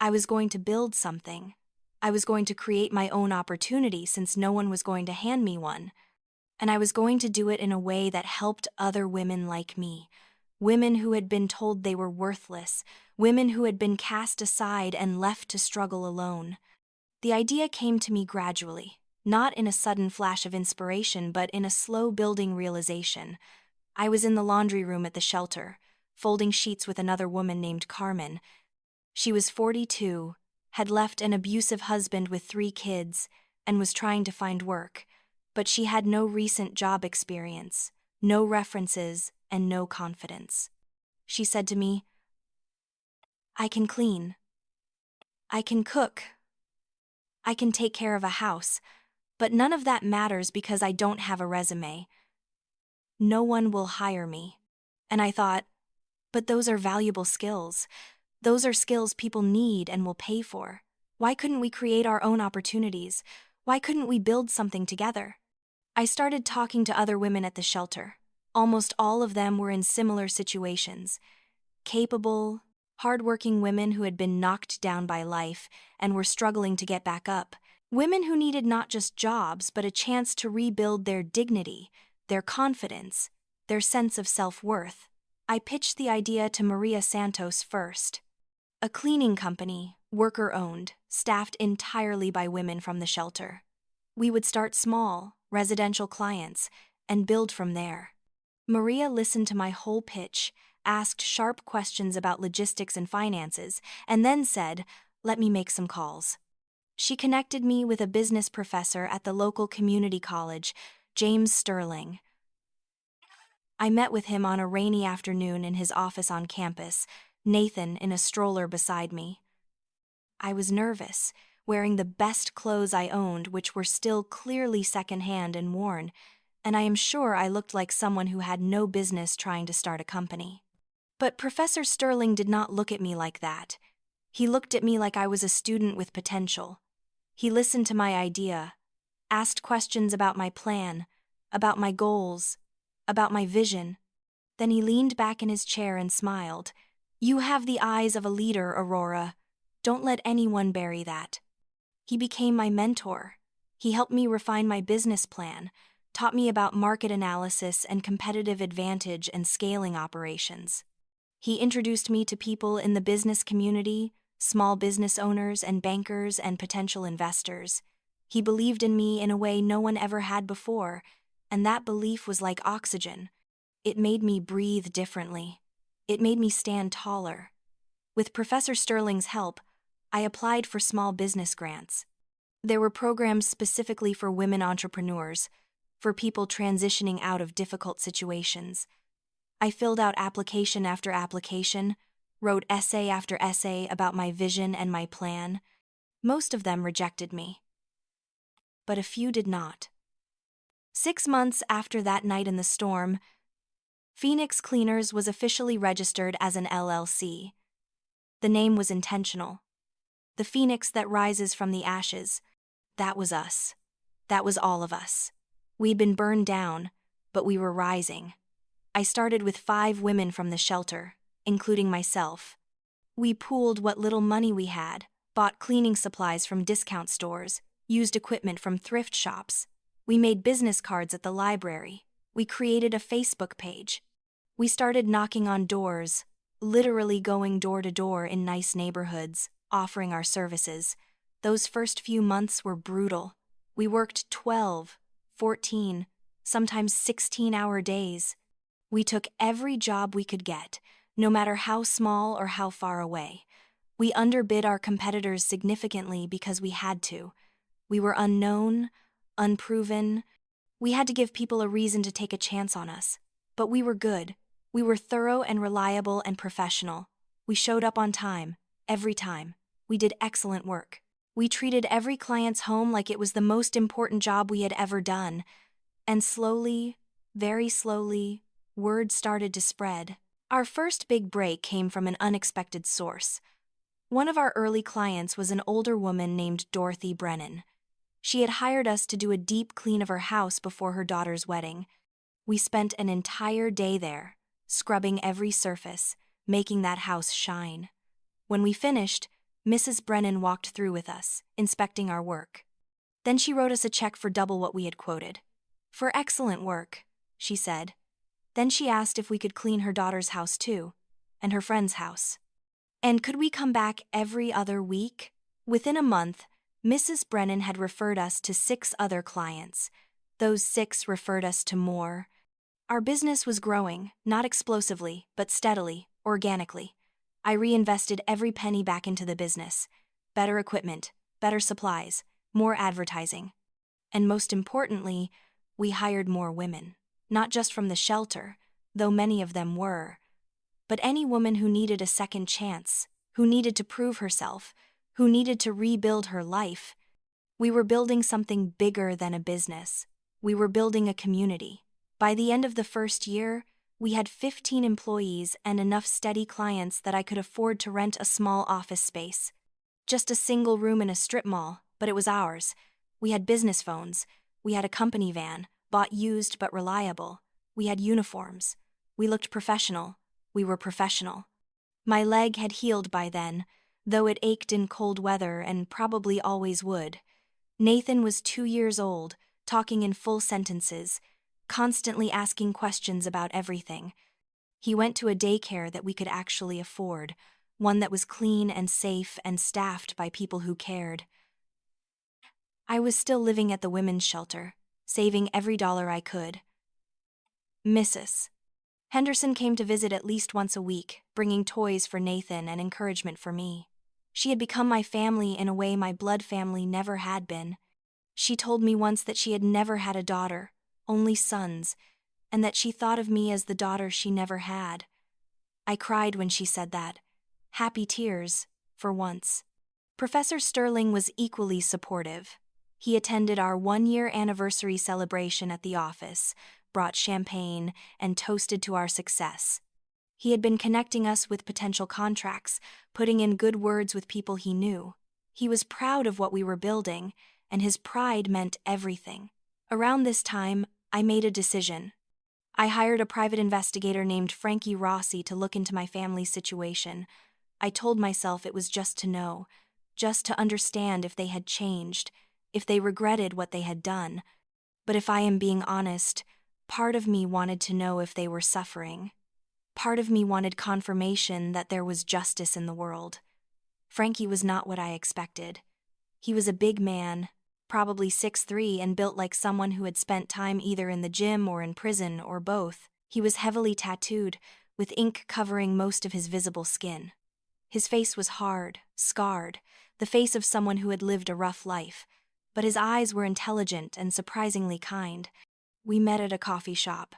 I was going to build something. I was going to create my own opportunity since no one was going to hand me one. And I was going to do it in a way that helped other women like me. Women who had been told they were worthless, women who had been cast aside and left to struggle alone. The idea came to me gradually, not in a sudden flash of inspiration, but in a slow-building realization. I was in the laundry room at the shelter, folding sheets with another woman named Carmen. She was 42, had left an abusive husband with 3 kids, and was trying to find work, but she had no recent job experience, no references, and no confidence. She said to me, I can clean. I can cook. I can take care of a house. But none of that matters because I don't have a resume. No one will hire me. And I thought, but those are valuable skills. Those are skills people need and will pay for. Why couldn't we create our own opportunities? Why couldn't we build something together? I started talking to other women at the shelter. Almost all of them were in similar situations. Capable, hardworking women who had been knocked down by life and were struggling to get back up. Women who needed not just jobs, but a chance to rebuild their dignity, their confidence, their sense of self-worth. I pitched the idea to Maria Santos first. A cleaning company, worker-owned, staffed entirely by women from the shelter. We would start small, residential clients, and build from there. Maria listened to my whole pitch, asked sharp questions about logistics and finances, and then said, "Let me make some calls." She connected me with a business professor at the local community college, James Sterling. I met with him on a rainy afternoon in his office on campus, Nathan in a stroller beside me. I was nervous, wearing the best clothes I owned, which were still clearly secondhand and worn, and I am sure I looked like someone who had no business trying to start a company. But Professor Sterling did not look at me like that. He looked at me like I was a student with potential. He listened to my idea, asked questions about my plan, about my goals, about my vision. Then he leaned back in his chair and smiled. "You have the eyes of a leader, Aurora. Don't let anyone bury that." He became my mentor. He helped me refine my business plan, taught me about market analysis and competitive advantage and scaling operations. He introduced me to people in the business community, small business owners and bankers and potential investors. He believed in me in a way no one ever had before, and that belief was like oxygen. It made me breathe differently. It made me stand taller. With Professor Sterling's help, I applied for small business grants. There were programs specifically for women entrepreneurs, for people transitioning out of difficult situations. I filled out application after application, wrote essay after essay about my vision and my plan. Most of them rejected me, but a few did not. 6 months after that night in the storm, Phoenix Cleaners was officially registered as an LLC. The name was intentional. The phoenix that rises from the ashes. That was us. That was all of us. We'd been burned down, but we were rising. I started with 5 women from the shelter, including myself. We pooled what little money we had, bought cleaning supplies from discount stores, used equipment from thrift shops. We made business cards at the library. We created a Facebook page. We started knocking on doors, literally going door to door in nice neighborhoods, offering our services. Those first few months were brutal. We worked 12, 14, sometimes 16-hour days. We took every job we could get, no matter how small or how far away. We underbid our competitors significantly because we had to. We were unknown, unproven. We had to give people a reason to take a chance on us. But we were good. We were thorough and reliable and professional. We showed up on time, every time. We did excellent work. We treated every client's home like it was the most important job we had ever done. And slowly, very slowly, word started to spread. Our first big break came from an unexpected source. One of our early clients was an older woman named Dorothy Brennan. She had hired us to do a deep clean of her house before her daughter's wedding. We spent an entire day there, scrubbing every surface, making that house shine. When we finished, Mrs. Brennan walked through with us, inspecting our work. Then she wrote us a check for double what we had quoted. "For excellent work," she said. Then she asked if we could clean her daughter's house too, and her friend's house. And could we come back every other week? Within a month, Mrs. Brennan had referred us to 6 other clients. Those 6 referred us to more. Our business was growing, not explosively, but steadily, organically. I reinvested every penny back into the business. Better equipment, better supplies, more advertising. And most importantly, we hired more women. Not just from the shelter, though many of them were, but any woman who needed a second chance, who needed to prove herself, who needed to rebuild her life. We were building something bigger than a business. We were building a community. By the end of the first year, we had 15 employees and enough steady clients that I could afford to rent a small office space. Just a single room in a strip mall, but it was ours. We had business phones. We had a company van, bought used but reliable. We had uniforms. We looked professional. We were professional. My leg had healed by then, though it ached in cold weather and probably always would. Nathan was 2 years old, talking in full sentences, constantly asking questions about everything. He went to a daycare that we could actually afford, one that was clean and safe and staffed by people who cared. I was still living at the women's shelter, saving every dollar I could. Mrs. Henderson came to visit at least once a week, bringing toys for Nathan and encouragement for me. She had become my family in a way my blood family never had been. She told me once that she had never had a daughter, only sons, and that she thought of me as the daughter she never had. I cried when she said that. Happy tears, for once. Professor Sterling was equally supportive. He attended our 1-year anniversary celebration at the office, brought champagne, and toasted to our success. He had been connecting us with potential contracts, putting in good words with people he knew. He was proud of what we were building, and his pride meant everything. Around this time, I made a decision. I hired a private investigator named Frankie Rossi to look into my family's situation. I told myself it was just to know, just to understand if they had changed, if they regretted what they had done. But if I am being honest, part of me wanted to know if they were suffering. Part of me wanted confirmation that there was justice in the world. Frankie was not what I expected. He was a big man, probably 6'3", and built like someone who had spent time either in the gym or in prison or both. He was heavily tattooed, with ink covering most of his visible skin. His face was hard, scarred, the face of someone who had lived a rough life, but his eyes were intelligent and surprisingly kind. We met at a coffee shop.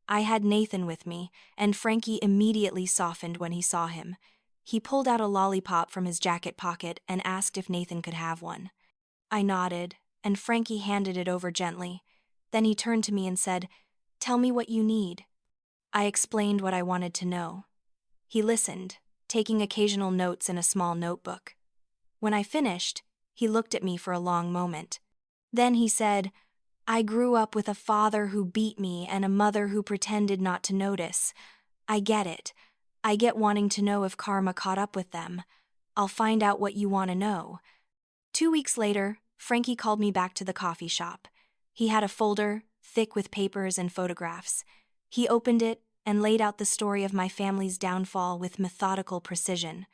I had Nathan with me, and Frankie immediately softened when he saw him. He pulled out a lollipop from his jacket pocket and asked if Nathan could have one. I nodded, and Frankie handed it over gently. Then he turned to me and said, "Tell me what you need." I explained what I wanted to know. He listened, taking occasional notes in a small notebook. When I finished, he looked at me for a long moment. Then he said, "I grew up with a father who beat me and a mother who pretended not to notice. I get it. I get wanting to know if karma caught up with them. I'll find out what you want to know." 2 weeks later, Frankie called me back to the coffee shop. He had a folder, thick with papers and photographs. He opened it and laid out the story of my family's downfall with methodical precision.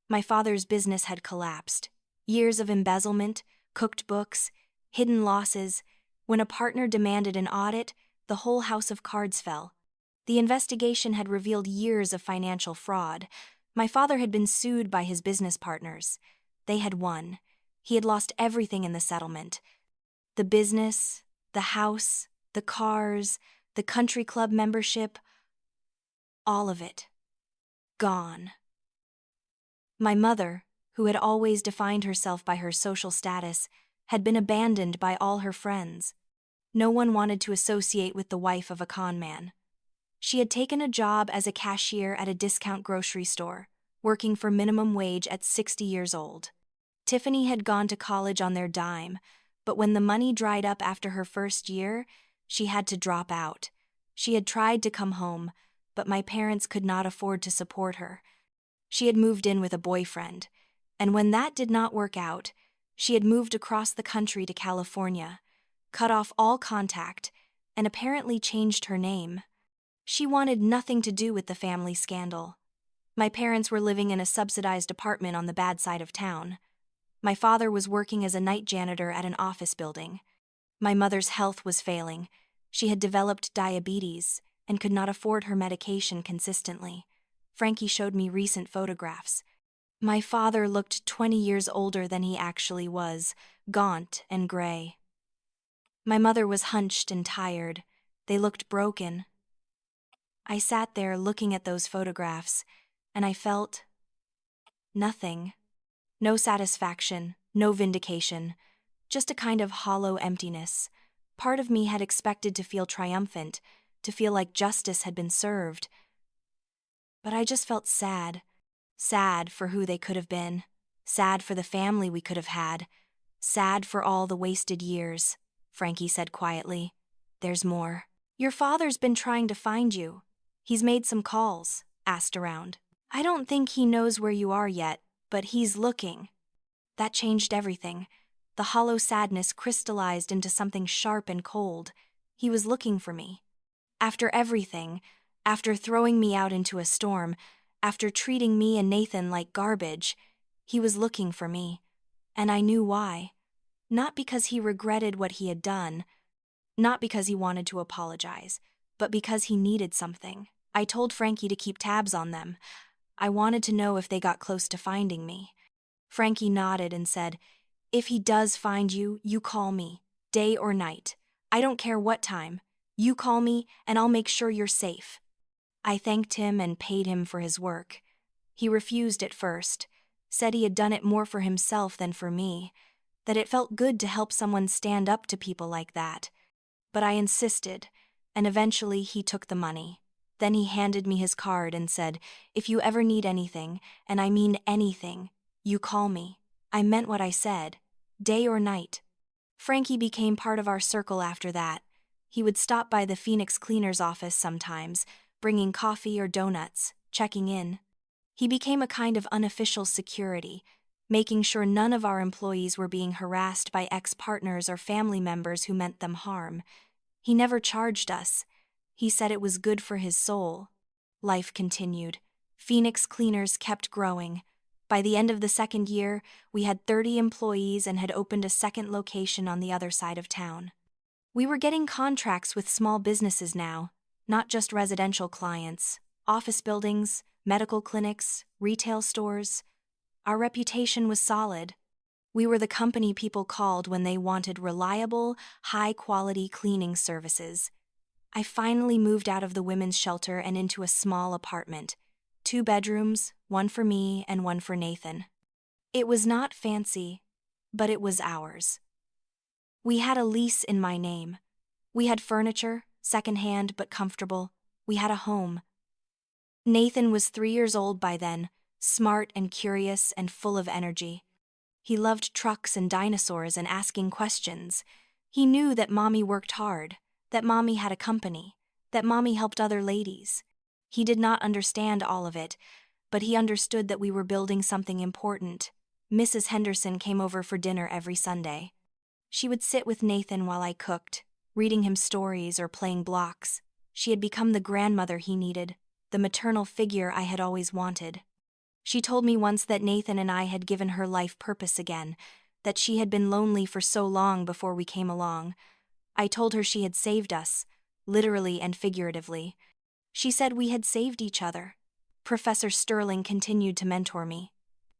My father's business had collapsed. Years of embezzlement, cooked books, hidden losses. When a partner demanded an audit, the whole house of cards fell. The investigation had revealed years of financial fraud. My father had been sued by his business partners. They had won. He had lost everything in the settlement. The business, the house, the cars, the country club membership, all of it. Gone. My mother, who had always defined herself by her social status, had been abandoned by all her friends. No one wanted to associate with the wife of a con man. She had taken a job as a cashier at a discount grocery store, working for minimum wage at 60 years old. Tiffany had gone to college on their dime, but when the money dried up after her first year, she had to drop out. She had tried to come home, but my parents could not afford to support her. She had moved in with a boyfriend, and when that did not work out, she had moved across the country to California, cut off all contact, and apparently changed her name. She wanted nothing to do with the family scandal. My parents were living in a subsidized apartment on the bad side of town. My father was working as a night janitor at an office building. My mother's health was failing. She had developed diabetes and could not afford her medication consistently. Frankie showed me recent photographs. My father looked 20 years older than he actually was, gaunt and gray. My mother was hunched and tired. They looked broken. I sat there looking at those photographs, and I felt Nothing. No satisfaction, no vindication, just a kind of hollow emptiness. Part of me had expected to feel triumphant, to feel like justice had been served. But I just felt sad. Sad for who they could have been. Sad for the family we could have had. Sad for all the wasted years, Frankie said quietly. There's more. Your father's been trying to find you. He's made some calls, asked around. I don't think he knows where you are yet, but he's looking. That changed everything. The hollow sadness crystallized into something sharp and cold. He was looking for me. After everything, after throwing me out into a storm, after treating me and Nathan like garbage, he was looking for me. And I knew why. Not because he regretted what he had done, not because he wanted to apologize, but because he needed something. I told Frankie to keep tabs on them. I wanted to know if they got close to finding me. Frankie nodded and said, If he does find you, you call me, day or night. I don't care what time. You call me and I'll make sure you're safe. I thanked him and paid him for his work. He refused at first, said he had done it more for himself than for me, that it felt good to help someone stand up to people like that. But I insisted, and eventually he took the money. Then he handed me his card and said, If you ever need anything, and I mean anything, you call me. I meant what I said, day or night. Frankie became part of our circle after that. He would stop by the Phoenix cleaner's office sometimes, bringing coffee or donuts, checking in. He became a kind of unofficial security, making sure none of our employees were being harassed by ex-partners or family members who meant them harm. He never charged us. He said it was good for his soul. Life continued. Phoenix Cleaners kept growing. By the end of the second year, we had 30 employees and had opened a second location on the other side of town. We were getting contracts with small businesses now, not just residential clients, office buildings, medical clinics, retail stores. Our reputation was solid. We were the company people called when they wanted reliable, high-quality cleaning services. I finally moved out of the women's shelter and into a small apartment. 2 bedrooms, one for me and one for Nathan. It was not fancy, but it was ours. We had a lease in my name. We had furniture, secondhand but comfortable. We had a home. Nathan was 3 years old by then, smart and curious and full of energy. He loved trucks and dinosaurs and asking questions. He knew that Mommy worked hard, that Mommy had a company, that Mommy helped other ladies. He did not understand all of it, but he understood that we were building something important. Mrs. Henderson came over for dinner every Sunday. She would sit with Nathan while I cooked, reading him stories or playing blocks. She had become the grandmother he needed, the maternal figure I had always wanted. She told me once that Nathan and I had given her life purpose again, that she had been lonely for so long before we came along. I told her she had saved us, literally and figuratively. She said we had saved each other. Professor Sterling continued to mentor me.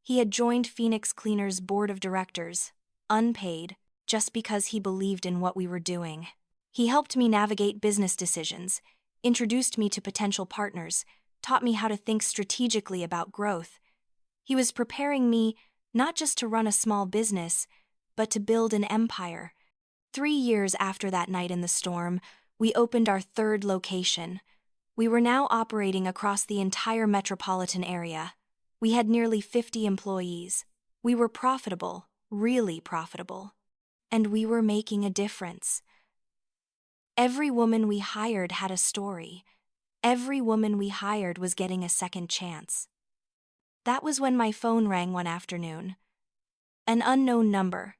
He had joined Phoenix Cleaners' board of directors, unpaid, just because he believed in what we were doing. He helped me navigate business decisions, introduced me to potential partners, taught me how to think strategically about growth. He was preparing me not just to run a small business, but to build an empire. 3 years after that night in the storm, we opened our 3rd location. We were now operating across the entire metropolitan area. We had nearly 50 employees. We were profitable, really profitable. And we were making a difference. Every woman we hired had a story. Every woman we hired was getting a second chance. That was when my phone rang one afternoon. An unknown number.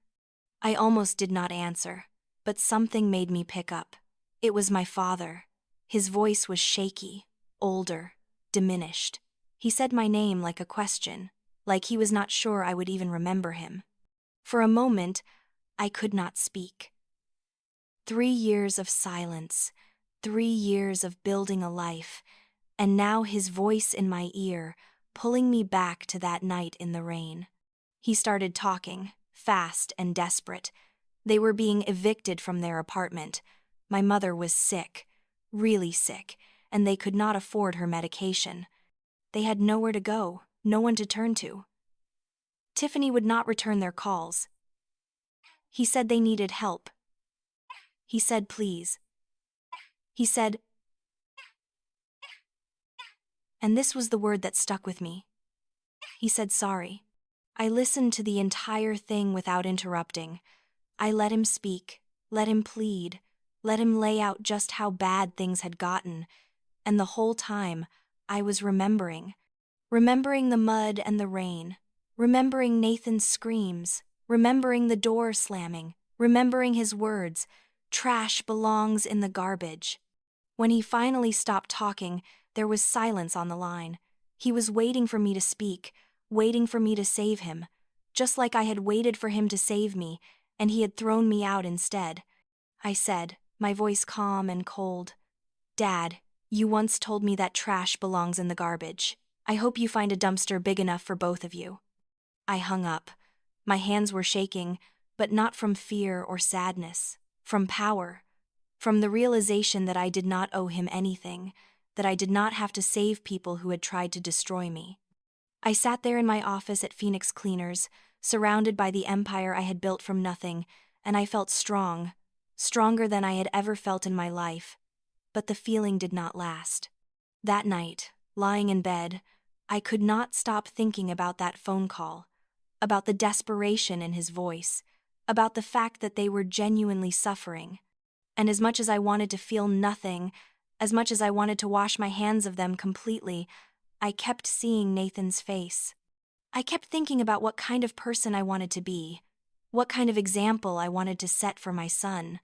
I almost did not answer, but something made me pick up. It was my father. His voice was shaky, older, diminished. He said my name like a question, like he was not sure I would even remember him. For a moment, I could not speak. 3 years of silence, 3 years of building a life, and now his voice in my ear, pulling me back to that night in the rain. He started talking, fast and desperate. They were being evicted from their apartment. My mother was sick, really sick, and they could not afford her medication. They had nowhere to go, no one to turn to. Tiffany would not return their calls. He said they needed help. He said please. He said, and this was the word that stuck with me. He said sorry. I listened to the entire thing without interrupting. I let him speak, let him plead, let him lay out just how bad things had gotten, and the whole time, I was remembering the mud and the rain, remembering Nathan's screams, remembering the door slamming, remembering his words, "Trash belongs in the garbage." When he finally stopped talking, there was silence on the line. He was waiting for me to speak, waiting for me to save him, just like I had waited for him to save me, and he had thrown me out instead. I said, my voice calm and cold, "Dad, you once told me that trash belongs in the garbage. I hope you find a dumpster big enough for both of you." I hung up. My hands were shaking, but not from fear or sadness, from power, from the realization that I did not owe him anything, that I did not have to save people who had tried to destroy me. I sat there in my office at Phoenix Cleaners, surrounded by the empire I had built from nothing, and I felt strong, stronger than I had ever felt in my life. But the feeling did not last. That night, lying in bed, I could not stop thinking about that phone call, about the desperation in his voice, about the fact that they were genuinely suffering. And as much as I wanted to feel nothing, as much as I wanted to wash my hands of them completely, I kept seeing Nathan's face. I kept thinking about what kind of person I wanted to be, what kind of example I wanted to set for my son.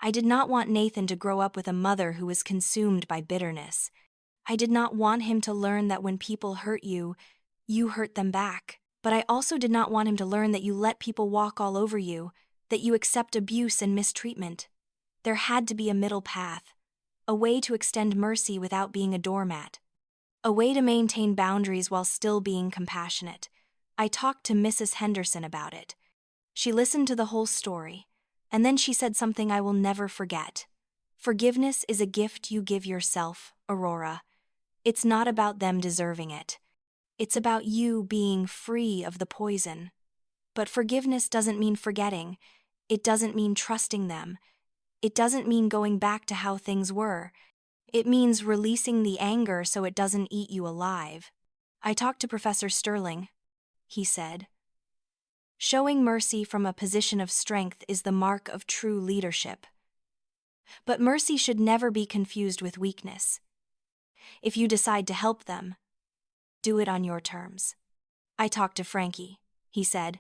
I did not want Nathan to grow up with a mother who was consumed by bitterness. I did not want him to learn that when people hurt you, you hurt them back. But I also did not want him to learn that you let people walk all over you, that you accept abuse and mistreatment. There had to be a middle path, a way to extend mercy without being a doormat, a way to maintain boundaries while still being compassionate. I talked to Mrs. Henderson about it. She listened to the whole story, and then she said something I will never forget. "Forgiveness is a gift you give yourself, Aurora. It's not about them deserving it. It's about you being free of the poison. But forgiveness doesn't mean forgetting. It doesn't mean trusting them. It doesn't mean going back to how things were. It means releasing the anger so it doesn't eat you alive." I talked to Professor Sterling. He said, "Showing mercy from a position of strength is the mark of true leadership. But mercy should never be confused with weakness. If you decide to help them, do it on your terms." I talked to Frankie. He said,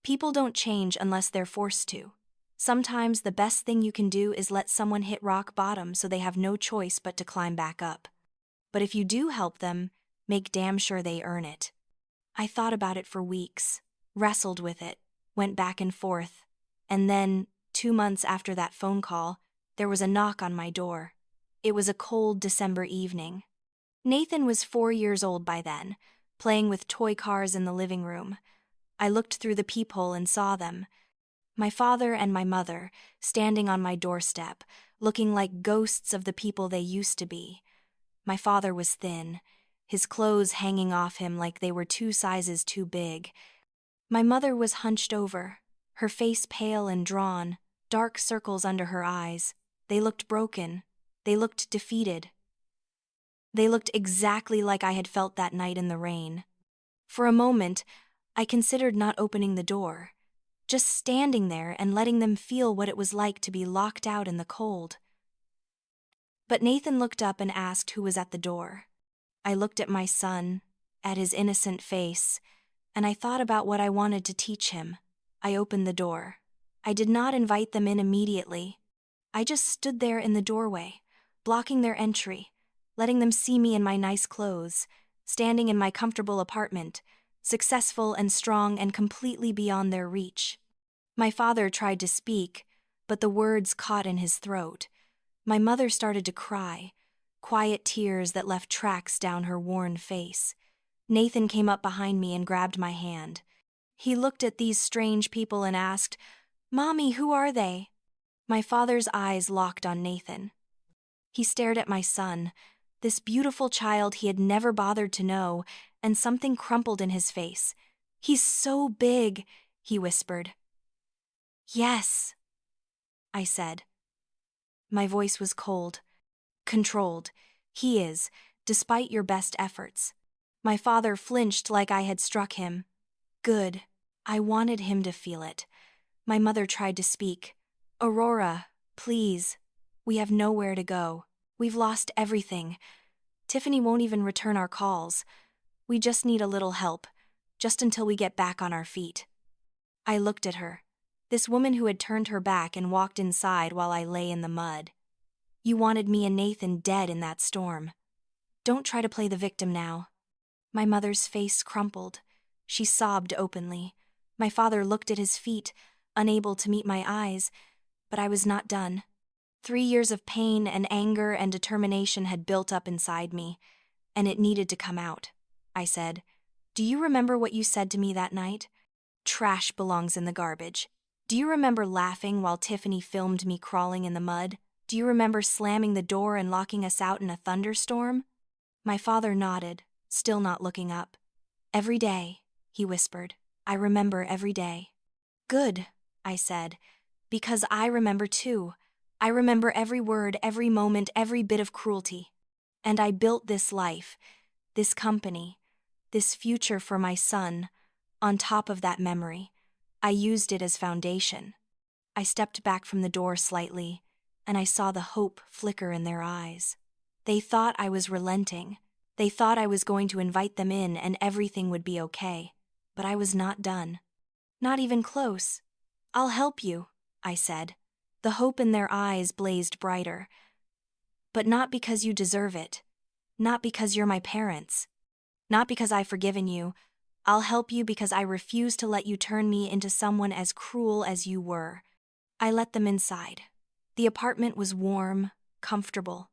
"People don't change unless they're forced to. Sometimes the best thing you can do is let someone hit rock bottom so they have no choice but to climb back up. But if you do help them, make damn sure they earn it." I thought about it for weeks, wrestled with it, went back and forth, and then, 2 months after that phone call, there was a knock on my door. It was a cold December evening. Nathan was 4 years old by then, playing with toy cars in the living room. I looked through the peephole and saw them. My father and my mother, standing on my doorstep, looking like ghosts of the people they used to be. My father was thin, his clothes hanging off him like they were 2 sizes too big. My mother was hunched over, her face pale and drawn, dark circles under her eyes. They looked broken. They looked defeated. They looked exactly like I had felt that night in the rain. For a moment, I considered not opening the door, just standing there and letting them feel what it was like to be locked out in the cold. But Nathan looked up and asked who was at the door. I looked at my son, at his innocent face, and I thought about what I wanted to teach him. I opened the door. I did not invite them in immediately. I just stood there in the doorway, blocking their entry, letting them see me in my nice clothes, standing in my comfortable apartment, successful and strong and completely beyond their reach. My father tried to speak, but the words caught in his throat. My mother started to cry, quiet tears that left tracks down her worn face. Nathan came up behind me and grabbed my hand. He looked at these strange people and asked, "Mommy, who are they?" My father's eyes locked on Nathan. He stared at my son, this beautiful child he had never bothered to know, and something crumpled in his face. He's so big, he whispered. Yes, I said. My voice was cold, controlled. He is, despite your best efforts. My father flinched like I had struck him. Good. I wanted him to feel it. My mother tried to speak. Aurora, please. We have nowhere to go. We've lost everything. Tiffany won't even return our calls. We just need a little help, just until we get back on our feet. I looked at her, this woman who had turned her back and walked inside while I lay in the mud. You wanted me and Nathan dead in that storm. Don't try to play the victim now. My mother's face crumpled. She sobbed openly. My father looked at his feet, unable to meet my eyes, but I was not done. 3 years of pain and anger and determination had built up inside me, and it needed to come out. I said, "Do you remember what you said to me that night? Trash belongs in the garbage. Do you remember laughing while Tiffany filmed me crawling in the mud? Do you remember slamming the door and locking us out in a thunderstorm?" My father nodded, still not looking up. "Every day," he whispered. "I remember every day." "Good," I said, "because I remember too. I remember every word, every moment, every bit of cruelty. And I built this life, this company, this future for my son, on top of that memory. I used it as foundation." I stepped back from the door slightly, and I saw the hope flicker in their eyes. They thought I was relenting. They thought I was going to invite them in and everything would be okay. But I was not done. Not even close. "I'll help you," I said. The hope in their eyes blazed brighter. "But not because you deserve it. Not because you're my parents. Not because I've forgiven you. I'll help you because I refuse to let you turn me into someone as cruel as you were." I let them inside. The apartment was warm, comfortable.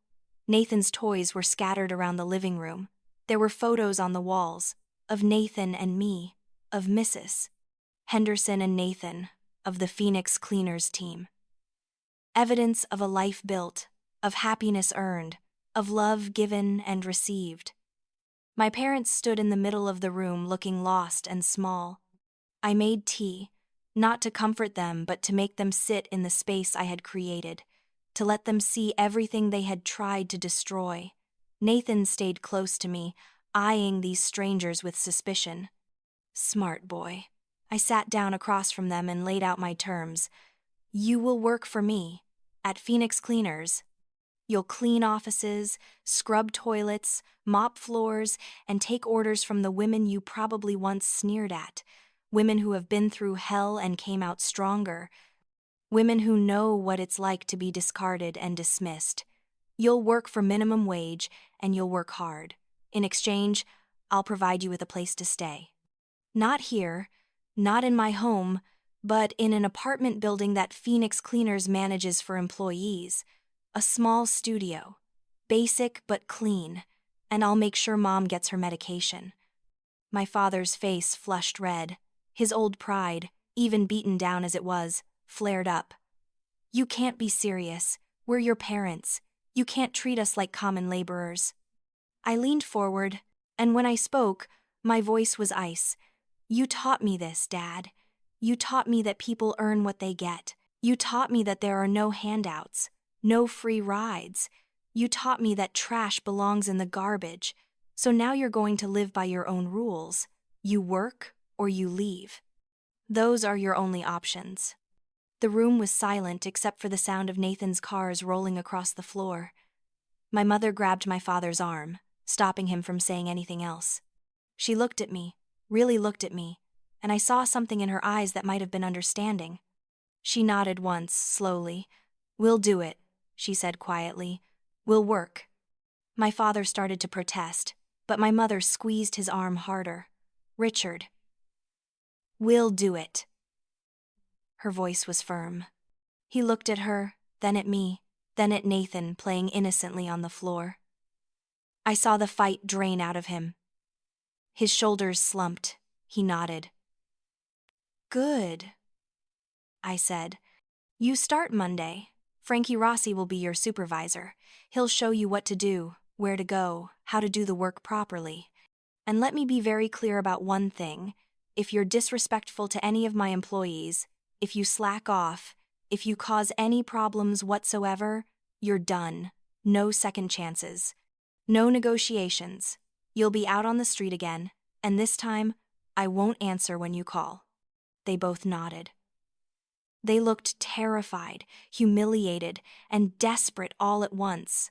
Nathan's toys were scattered around the living room. There were photos on the walls, of Nathan and me, of Mrs. Henderson and Nathan, of the Phoenix Cleaners team. Evidence of a life built, of happiness earned, of love given and received. My parents stood in the middle of the room looking lost and small. I made tea, not to comfort them but to make them sit in the space I had created, to let them see everything they had tried to destroy. Nathan stayed close to me, eyeing these strangers with suspicion. Smart boy. I sat down across from them and laid out my terms. "You will work for me, at Phoenix Cleaners. You'll clean offices, scrub toilets, mop floors, and take orders from the women you probably once sneered at, women who have been through hell and came out stronger, women who know what it's like to be discarded and dismissed. You'll work for minimum wage, and you'll work hard. In exchange, I'll provide you with a place to stay. Not here, not in my home, but in an apartment building that Phoenix Cleaners manages for employees. A small studio, basic but clean, and I'll make sure Mom gets her medication." My father's face flushed red. His old pride, even beaten down as it was, flared up. "You can't be serious. We're your parents. You can't treat us like common laborers." I leaned forward, and when I spoke, my voice was ice. "You taught me this, Dad. You taught me that people earn what they get. You taught me that there are no handouts, no free rides. You taught me that trash belongs in the garbage. So now you're going to live by your own rules. You work or you leave. Those are your only options." The room was silent except for the sound of Nathan's cars rolling across the floor. My mother grabbed my father's arm, stopping him from saying anything else. She looked at me, really looked at me, and I saw something in her eyes that might have been understanding. She nodded once, slowly. "We'll do it," she said quietly. "We'll work." My father started to protest, but my mother squeezed his arm harder. "Richard, we'll do it." Her voice was firm. He looked at her, then at me, then at Nathan playing innocently on the floor. I saw the fight drain out of him. His shoulders slumped. He nodded. "Good," I said. "You start Monday. Frankie Rossi will be your supervisor. He'll show you what to do, where to go, how to do the work properly. And let me be very clear about one thing. If you're disrespectful to any of my employees, if you slack off, if you cause any problems whatsoever, you're done. No second chances. No negotiations. You'll be out on the street again, and this time, I won't answer when you call." They both nodded. They looked terrified, humiliated, and desperate all at once.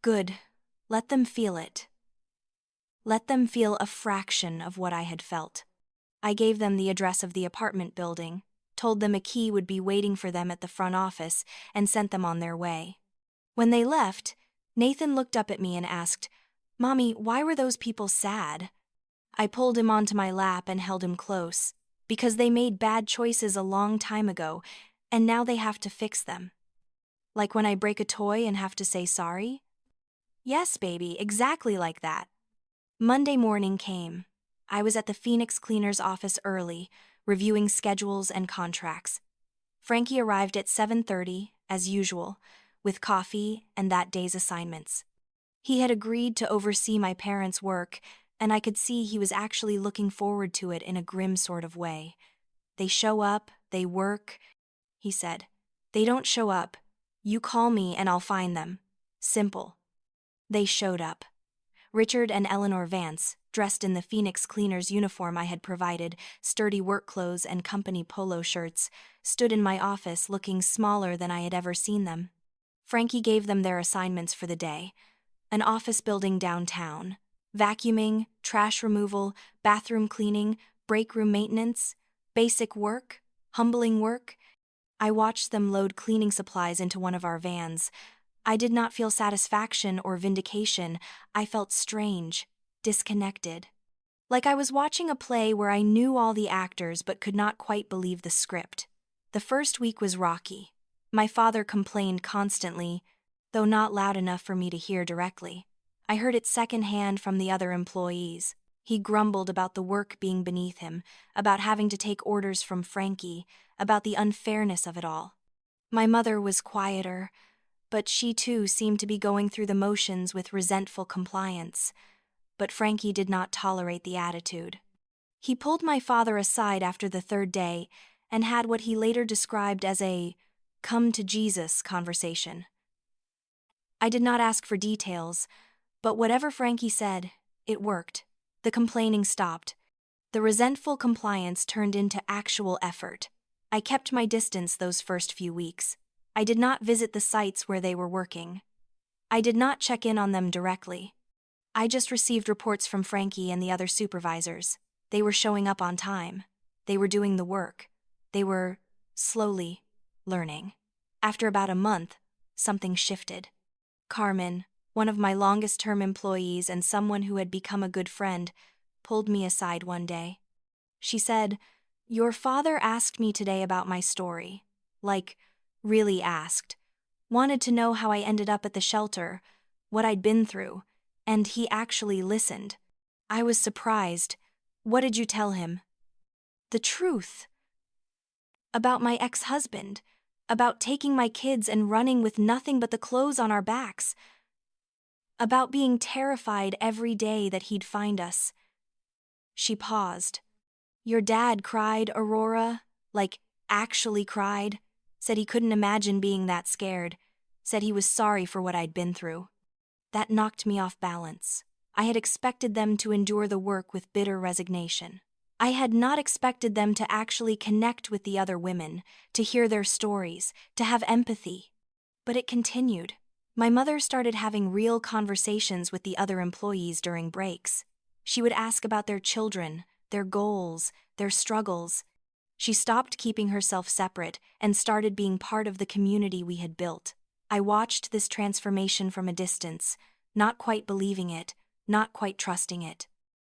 Good. Let them feel it. Let them feel a fraction of what I had felt. I gave them the address of the apartment building, told them a key would be waiting for them at the front office, and sent them on their way. When they left, Nathan looked up at me and asked, "Mommy, why were those people sad?" I pulled him onto my lap and held him close, because they made bad choices a long time ago, and now they have to fix them. Like when I break a toy and have to say sorry? Yes, baby, exactly like that. Monday morning came. I was at the Phoenix cleaner's office early, reviewing schedules and contracts. Frankie arrived at 7:30, as usual, with coffee and that day's assignments. He had agreed to oversee my parents' work, and I could see he was actually looking forward to it in a grim sort of way. "They show up, they work," he said. "They don't show up. You call me and I'll find them. Simple." They showed up. Richard and Eleanor Vance, dressed in the Phoenix cleaner's uniform I had provided, sturdy work clothes and company polo shirts, stood in my office looking smaller than I had ever seen them. Frankie gave them their assignments for the day. An office building downtown. Vacuuming, trash removal, bathroom cleaning, break room maintenance, basic work, humbling work. I watched them load cleaning supplies into one of our vans. I did not feel satisfaction or vindication. I felt strange, disconnected. Like I was watching a play where I knew all the actors but could not quite believe the script. The first week was rocky. My father complained constantly, though not loud enough for me to hear directly. I heard it secondhand from the other employees. He grumbled about the work being beneath him, about having to take orders from Frankie, about the unfairness of it all. My mother was quieter, but she too seemed to be going through the motions with resentful compliance. But Frankie did not tolerate the attitude. He pulled my father aside after the third day and had what he later described as a come to Jesus conversation. I did not ask for details, but whatever Frankie said, it worked. The complaining stopped. The resentful compliance turned into actual effort. I kept my distance those first few weeks. I did not visit the sites where they were working. I did not check in on them directly. I just received reports from Frankie and the other supervisors. They were showing up on time. They were doing the work. They were, slowly, learning. After about a month, something shifted. Carmen, one of my longest-term employees and someone who had become a good friend, pulled me aside one day. She said, "Your father asked me today about my story. Like, really asked. Wanted to know how I ended up at the shelter, what I'd been through, and he actually listened." I was surprised. "What did you tell him?" "The truth. About my ex-husband. About taking my kids and running with nothing but the clothes on our backs. About being terrified every day that he'd find us." She paused. "Your dad cried, Aurora? Like, actually cried? Said he couldn't imagine being that scared. Said he was sorry for what I'd been through." That knocked me off balance. I had expected them to endure the work with bitter resignation. I had not expected them to actually connect with the other women, to hear their stories, to have empathy. But it continued. My mother started having real conversations with the other employees during breaks. She would ask about their children, their goals, their struggles. She stopped keeping herself separate and started being part of the community we had built. I watched this transformation from a distance, not quite believing it, not quite trusting it.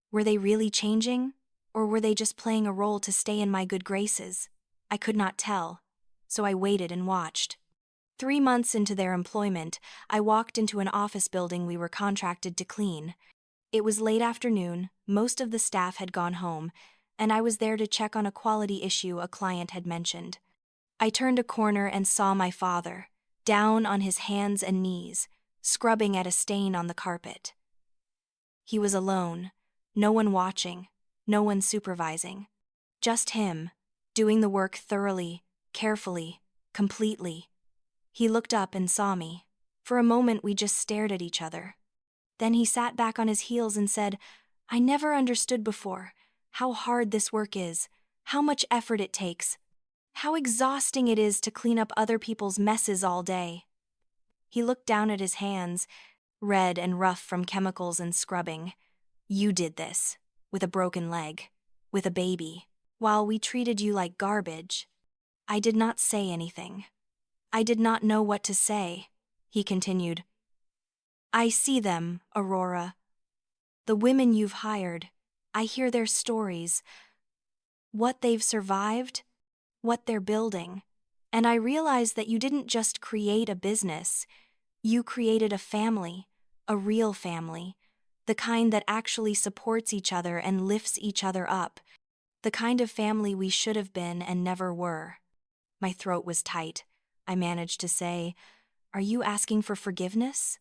Were they really changing? Or were they just playing a role to stay in my good graces? I could not tell, so I waited and watched. 3 months into their employment, I walked into an office building we were contracted to clean. It was late afternoon, most of the staff had gone home, and I was there to check on a quality issue a client had mentioned. I turned a corner and saw my father, down on his hands and knees, scrubbing at a stain on the carpet. He was alone, no one watching, No one supervising. Just him, doing the work thoroughly, carefully, completely. He looked up and saw me. For a moment we just stared at each other. Then he sat back on his heels and said, "I never understood before how hard this work is, how much effort it takes, how exhausting it is to clean up other people's messes all day." He looked down at his hands, red and rough from chemicals and scrubbing. "You did this, with a broken leg, with a baby, while we treated you like garbage." I did not say anything. I did not know what to say. He continued, "I see them, Aurora. The women you've hired, I hear their stories, what they've survived, what they're building. And I realize that you didn't just create a business, you created a family, a real family, the kind that actually supports each other and lifts each other up, the kind of family we should have been and never were." My throat was tight. I managed to say, "Are you asking for forgiveness?"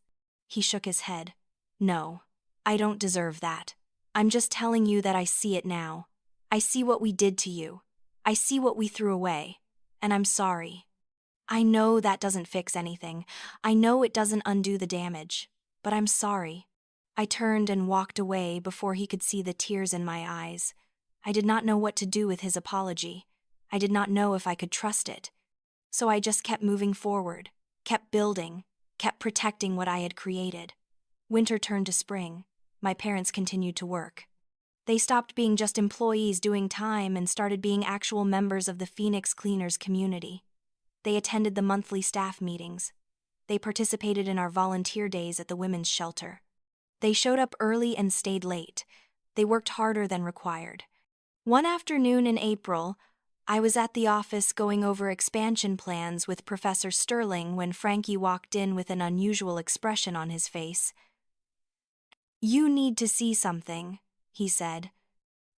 He shook his head. "No, I don't deserve that. I'm just telling you that I see it now. I see what we did to you. I see what we threw away. And I'm sorry. I know that doesn't fix anything. I know it doesn't undo the damage. But I'm sorry." I turned and walked away before he could see the tears in my eyes. I did not know what to do with his apology. I did not know if I could trust it. So I just kept moving forward, kept building, kept protecting what I had created. Winter turned to spring. My parents continued to work. They stopped being just employees doing time and started being actual members of the Phoenix Cleaners community. They attended the monthly staff meetings. They participated in our volunteer days at the women's shelter. They showed up early and stayed late. They worked harder than required. One afternoon in April, I was at the office going over expansion plans with Professor Sterling when Frankie walked in with an unusual expression on his face. "You need to see something," he said.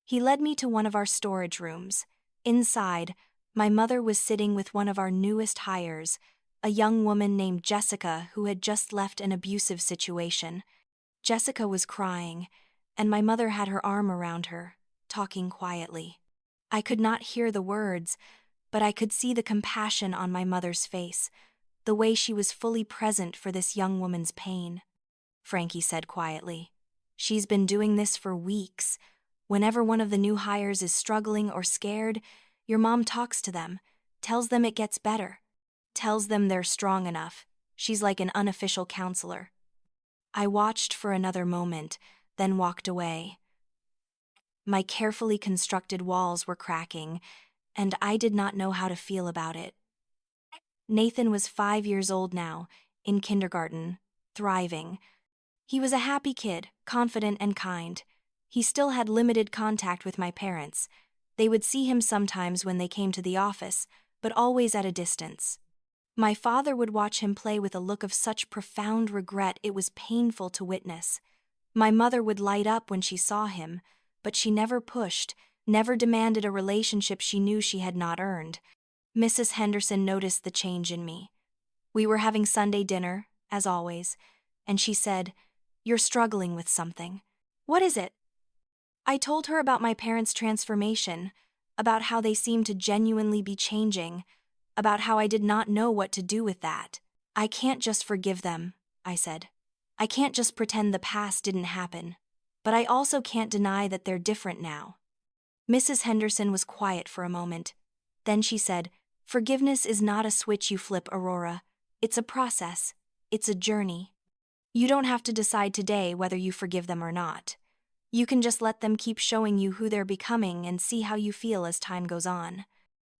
He led me to one of our storage rooms. Inside, my mother was sitting with one of our newest hires, a young woman named Jessica who had just left an abusive situation. Jessica was crying, and my mother had her arm around her, talking quietly. I could not hear the words, but I could see the compassion on my mother's face, the way she was fully present for this young woman's pain. Frankie said quietly, "She's been doing this for weeks. Whenever one of the new hires is struggling or scared, your mom talks to them, tells them it gets better, tells them they're strong enough. She's like an unofficial counselor." I watched for another moment, then walked away. My carefully constructed walls were cracking, and I did not know how to feel about it. Nathan was 5 years old now, in kindergarten, thriving. He was a happy kid, confident and kind. He still had limited contact with my parents. They would see him sometimes when they came to the office, but always at a distance. My father would watch him play with a look of such profound regret it was painful to witness. My mother would light up when she saw him, but she never pushed, never demanded a relationship she knew she had not earned. Mrs. Henderson noticed the change in me. We were having Sunday dinner, as always, and she said, "You're struggling with something. What is it?" I told her about my parents' transformation, about how they seemed to genuinely be changing, about how I did not know what to do with that. "I can't just forgive them," I said. "I can't just pretend the past didn't happen. But I also can't deny that they're different now." Mrs. Henderson was quiet for a moment. Then she said, "Forgiveness is not a switch you flip, Aurora. It's a process. It's a journey. You don't have to decide today whether you forgive them or not. You can just let them keep showing you who they're becoming and see how you feel as time goes on."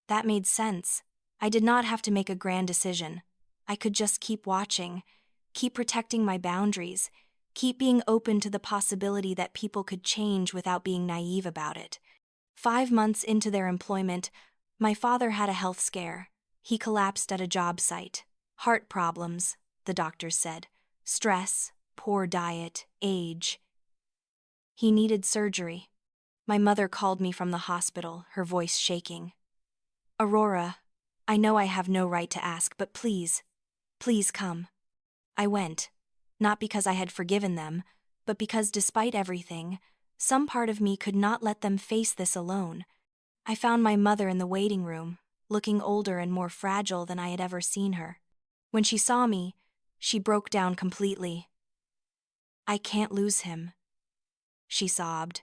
That made sense. I did not have to make a grand decision. I could just keep watching, keep protecting my boundaries, keep being open to the possibility that people could change without being naive about it. 5 months into their employment, my father had a health scare. He collapsed at a job site. Heart problems, the doctors said. Stress, poor diet, age. He needed surgery. My mother called me from the hospital, her voice shaking. "Aurora, I know I have no right to ask, but please, please come." I went. Not because I had forgiven them, but because despite everything, Some part of me could not let them face this alone. I found my mother in the waiting room, looking older and more fragile than I had ever seen her. When she saw me, she broke down completely. "I can't lose him," she sobbed.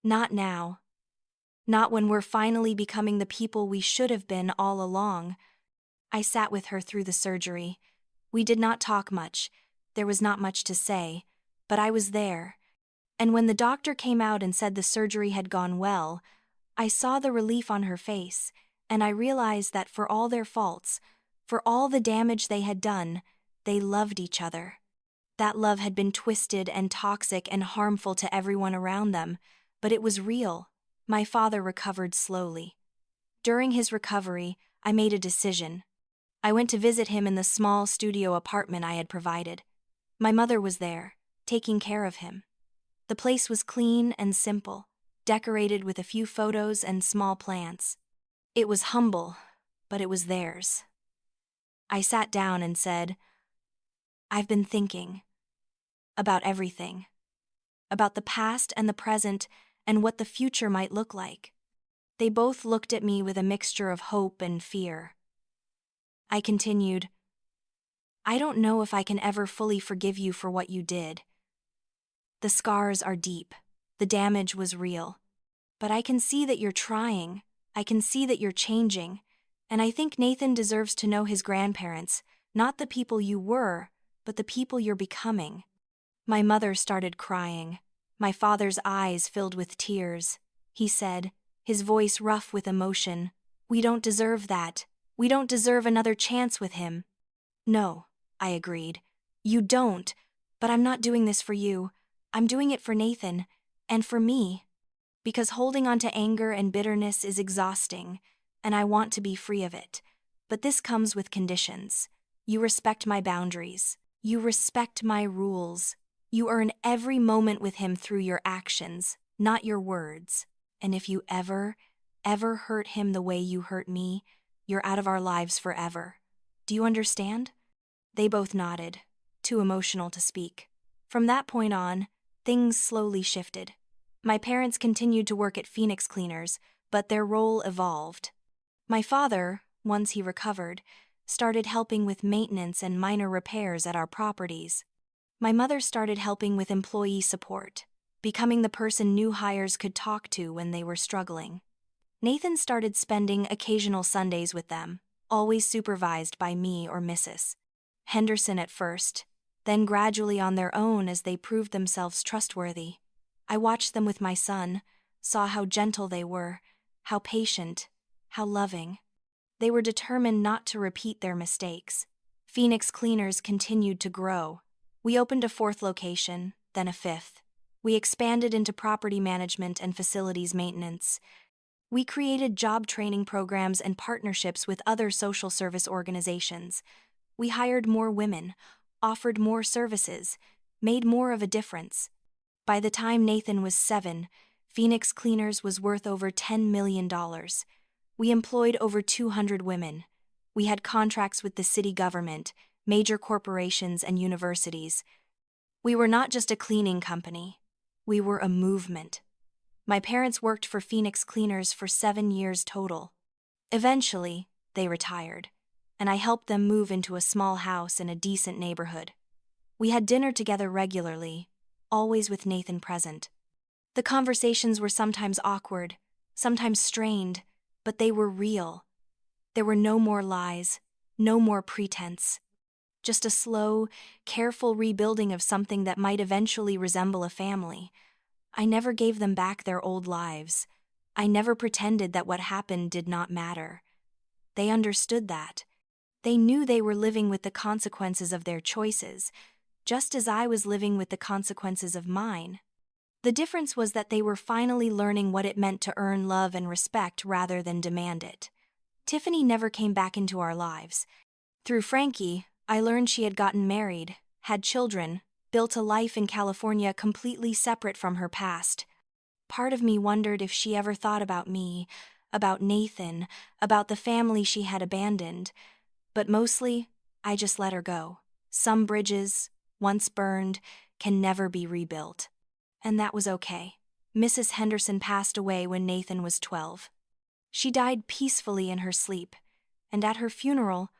"Not now. Not when we're finally becoming the people we should have been all along." I sat with her through the surgery. We did not talk much. There was not much to say, but I was there. And when the doctor came out and said the surgery had gone well, I saw the relief on her face, and I realized that for all their faults, for all the damage they had done, they loved each other. That love had been twisted and toxic and harmful to everyone around them, but it was real. My father recovered slowly. During his recovery, I made a decision. I went to visit him in the small studio apartment I had provided. My mother was there, taking care of him. The place was clean and simple, decorated with a few photos and small plants. It was humble, but it was theirs. I sat down and said, "I've been thinking about everything, about the past and the present and what the future might look like." They both looked at me with a mixture of hope and fear. I continued, "I don't know if I can ever fully forgive you for what you did. The scars are deep. The damage was real. But I can see that you're trying. I can see that you're changing. And I think Nathan deserves to know his grandparents, not the people you were, but the people you're becoming." My mother started crying. My father's eyes filled with tears. He said, his voice rough with emotion, "We don't deserve that. We don't deserve another chance with him." "No," I agreed. "You don't, but I'm not doing this for you. I'm doing it for Nathan, and for me. Because holding on to anger and bitterness is exhausting, and I want to be free of it. But this comes with conditions. You respect my boundaries. You respect my rules. You earn every moment with him through your actions, not your words. And if you ever hurt him the way you hurt me, you're out of our lives forever. Do you understand?" They both nodded, too emotional to speak. From that point on, things slowly shifted. My parents continued to work at Phoenix Cleaners, but their role evolved. My father, once he recovered, started helping with maintenance and minor repairs at our properties. My mother started helping with employee support, becoming the person new hires could talk to when they were struggling. Nathan started spending occasional Sundays with them, always supervised by me or Mrs. Henderson at first, then gradually on their own as they proved themselves trustworthy. I watched them with my son, saw how gentle they were, how patient, how loving. They were determined not to repeat their mistakes. Phoenix Cleaners continued to grow. We opened a 4th location, then a 5th. We expanded into property management and facilities maintenance. We created job training programs and partnerships with other social service organizations. We hired more women, offered more services, made more of a difference. By the time Nathan was 7, Phoenix Cleaners was worth over $10 million. We employed over 200 women. We had contracts with the city government, major corporations, and universities. We were not just a cleaning company. We were a movement. My parents worked for Phoenix Cleaners for 7 years total. Eventually, they retired, and I helped them move into a small house in a decent neighborhood. We had dinner together regularly, always with Nathan present. The conversations were sometimes awkward, sometimes strained, but they were real. There were no more lies, no more pretense. Just a slow, careful rebuilding of something that might eventually resemble a family. I never gave them back their old lives. I never pretended that what happened did not matter. They understood that. They knew they were living with the consequences of their choices, just as I was living with the consequences of mine. The difference was that they were finally learning what it meant to earn love and respect rather than demand it. Tiffany never came back into our lives. Through Frankie, I learned she had gotten married, had children, built a life in California completely separate from her past. Part of me wondered if she ever thought about me, about Nathan, about the family she had abandoned. But mostly, I just let her go. Some bridges, once burned, can never be rebuilt. And that was okay. Mrs. Henderson passed away when Nathan was 12. She died peacefully in her sleep, and at her funeral,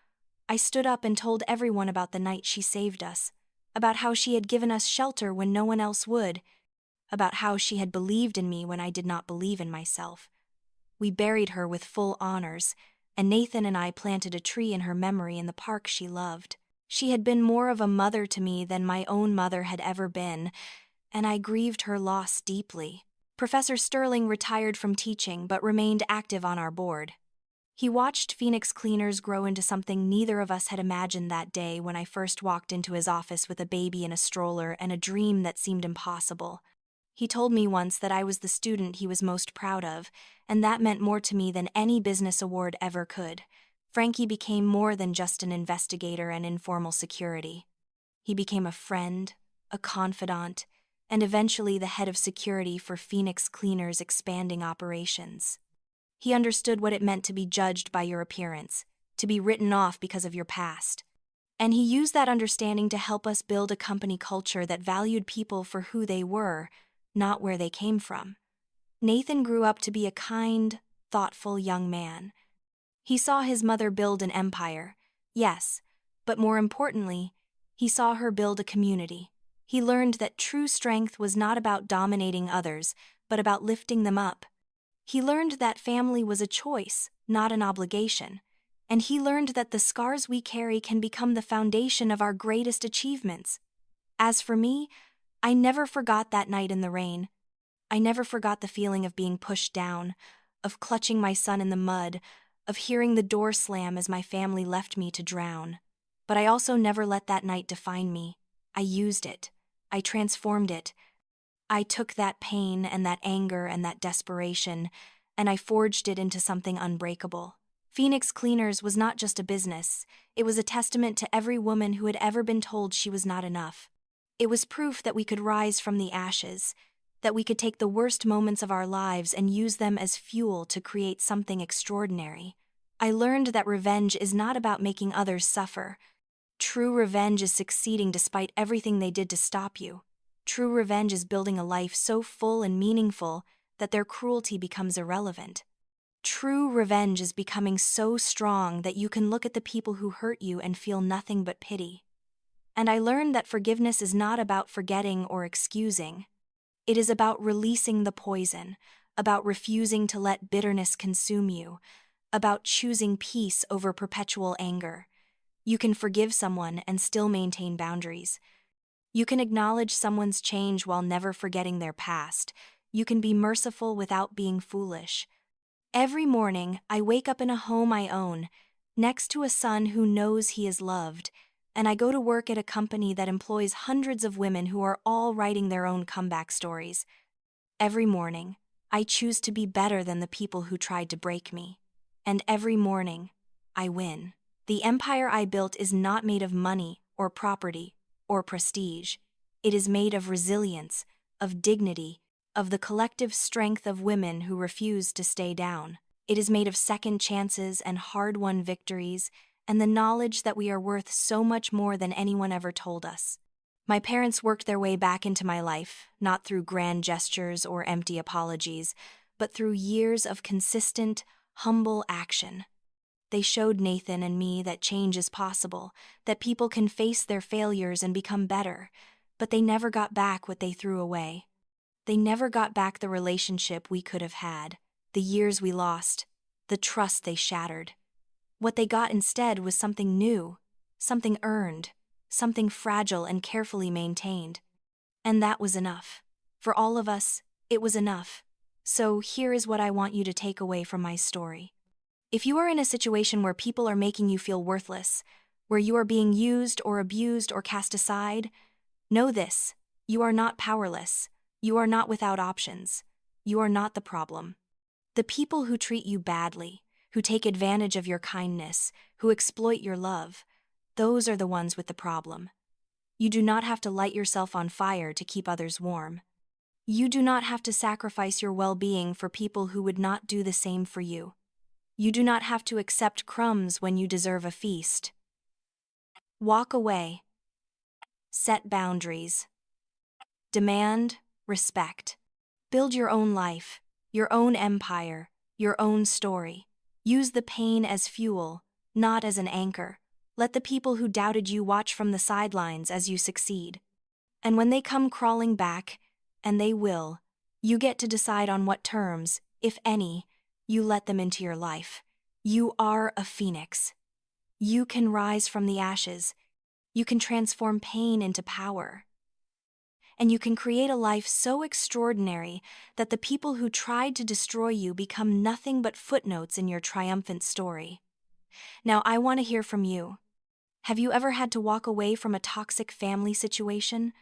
I stood up and told everyone about the night she saved us, about how she had given us shelter when no one else would, about how she had believed in me when I did not believe in myself. We buried her with full honors, and Nathan and I planted a tree in her memory in the park she loved. She had been more of a mother to me than my own mother had ever been, and I grieved her loss deeply. Professor Sterling retired from teaching but remained active on our board. He watched Phoenix Cleaners grow into something neither of us had imagined that day when I first walked into his office with a baby in a stroller and a dream that seemed impossible. He told me once that I was the student he was most proud of, and that meant more to me than any business award ever could. Frankie became more than just an investigator and informal security. He became a friend, a confidant, and eventually the head of security for Phoenix Cleaners' expanding operations. He understood what it meant to be judged by your appearance, to be written off because of your past. And he used that understanding to help us build a company culture that valued people for who they were, not where they came from. Nathan grew up to be a kind, thoughtful young man. He saw his mother build an empire, yes, but more importantly, he saw her build a community. He learned that true strength was not about dominating others, but about lifting them up. He learned that family was a choice, not an obligation. And he learned that the scars we carry can become the foundation of our greatest achievements. As for me, I never forgot that night in the rain. I never forgot the feeling of being pushed down, of clutching my son in the mud, of hearing the door slam as my family left me to drown. But I also never let that night define me. I used it. I transformed it. I took that pain and that anger and that desperation, and I forged it into something unbreakable. Phoenix Cleaners was not just a business. It was a testament to every woman who had ever been told she was not enough. It was proof that we could rise from the ashes, that we could take the worst moments of our lives and use them as fuel to create something extraordinary. I learned that revenge is not about making others suffer. True revenge is succeeding despite everything they did to stop you. True revenge is building a life so full and meaningful that their cruelty becomes irrelevant. True revenge is becoming so strong that you can look at the people who hurt you and feel nothing but pity. And I learned that forgiveness is not about forgetting or excusing. It is about releasing the poison, about refusing to let bitterness consume you, about choosing peace over perpetual anger. You can forgive someone and still maintain boundaries. You can acknowledge someone's change while never forgetting their past. You can be merciful without being foolish. Every morning, I wake up in a home I own, next to a son who knows he is loved, and I go to work at a company that employs hundreds of women who are all writing their own comeback stories. Every morning, I choose to be better than the people who tried to break me. And every morning, I win. The empire I built is not made of money or property or prestige. It is made of resilience, of dignity, of the collective strength of women who refuse to stay down. It is made of second chances and hard-won victories, and the knowledge that we are worth so much more than anyone ever told us. My parents worked their way back into my life, not through grand gestures or empty apologies, but through years of consistent, humble action. They showed Nathan and me that change is possible, that people can face their failures and become better, but they never got back what they threw away. They never got back the relationship we could have had, the years we lost, the trust they shattered. What they got instead was something new, something earned, something fragile and carefully maintained. And that was enough. For all of us, it was enough. So here is what I want you to take away from my story. If you are in a situation where people are making you feel worthless, where you are being used or abused or cast aside, know this: you are not powerless. You are not without options. You are not the problem. The people who treat you badly, who take advantage of your kindness, who exploit your love, those are the ones with the problem. You do not have to light yourself on fire to keep others warm. You do not have to sacrifice your well-being for people who would not do the same for you. You do not have to accept crumbs when you deserve a feast. Walk away. Set boundaries. Demand respect. Build your own life, your own empire, your own story. Use the pain as fuel, not as an anchor. Let the people who doubted you watch from the sidelines as you succeed. And when they come crawling back, and they will, you get to decide on what terms, if any, you let them into your life. You are a phoenix. You can rise from the ashes. You can transform pain into power. And you can create a life so extraordinary that the people who tried to destroy you become nothing but footnotes in your triumphant story. Now, I want to hear from you. Have you ever had to walk away from a toxic family situation?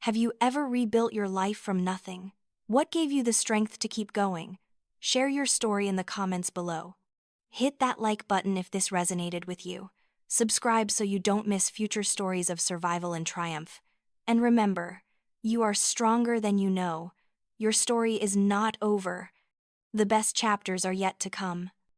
Have you ever rebuilt your life from nothing? What gave you the strength to keep going? Share your story in the comments below. Hit that like button if this resonated with you. Subscribe so you don't miss future stories of survival and triumph. And remember, you are stronger than you know. Your story is not over. The best chapters are yet to come.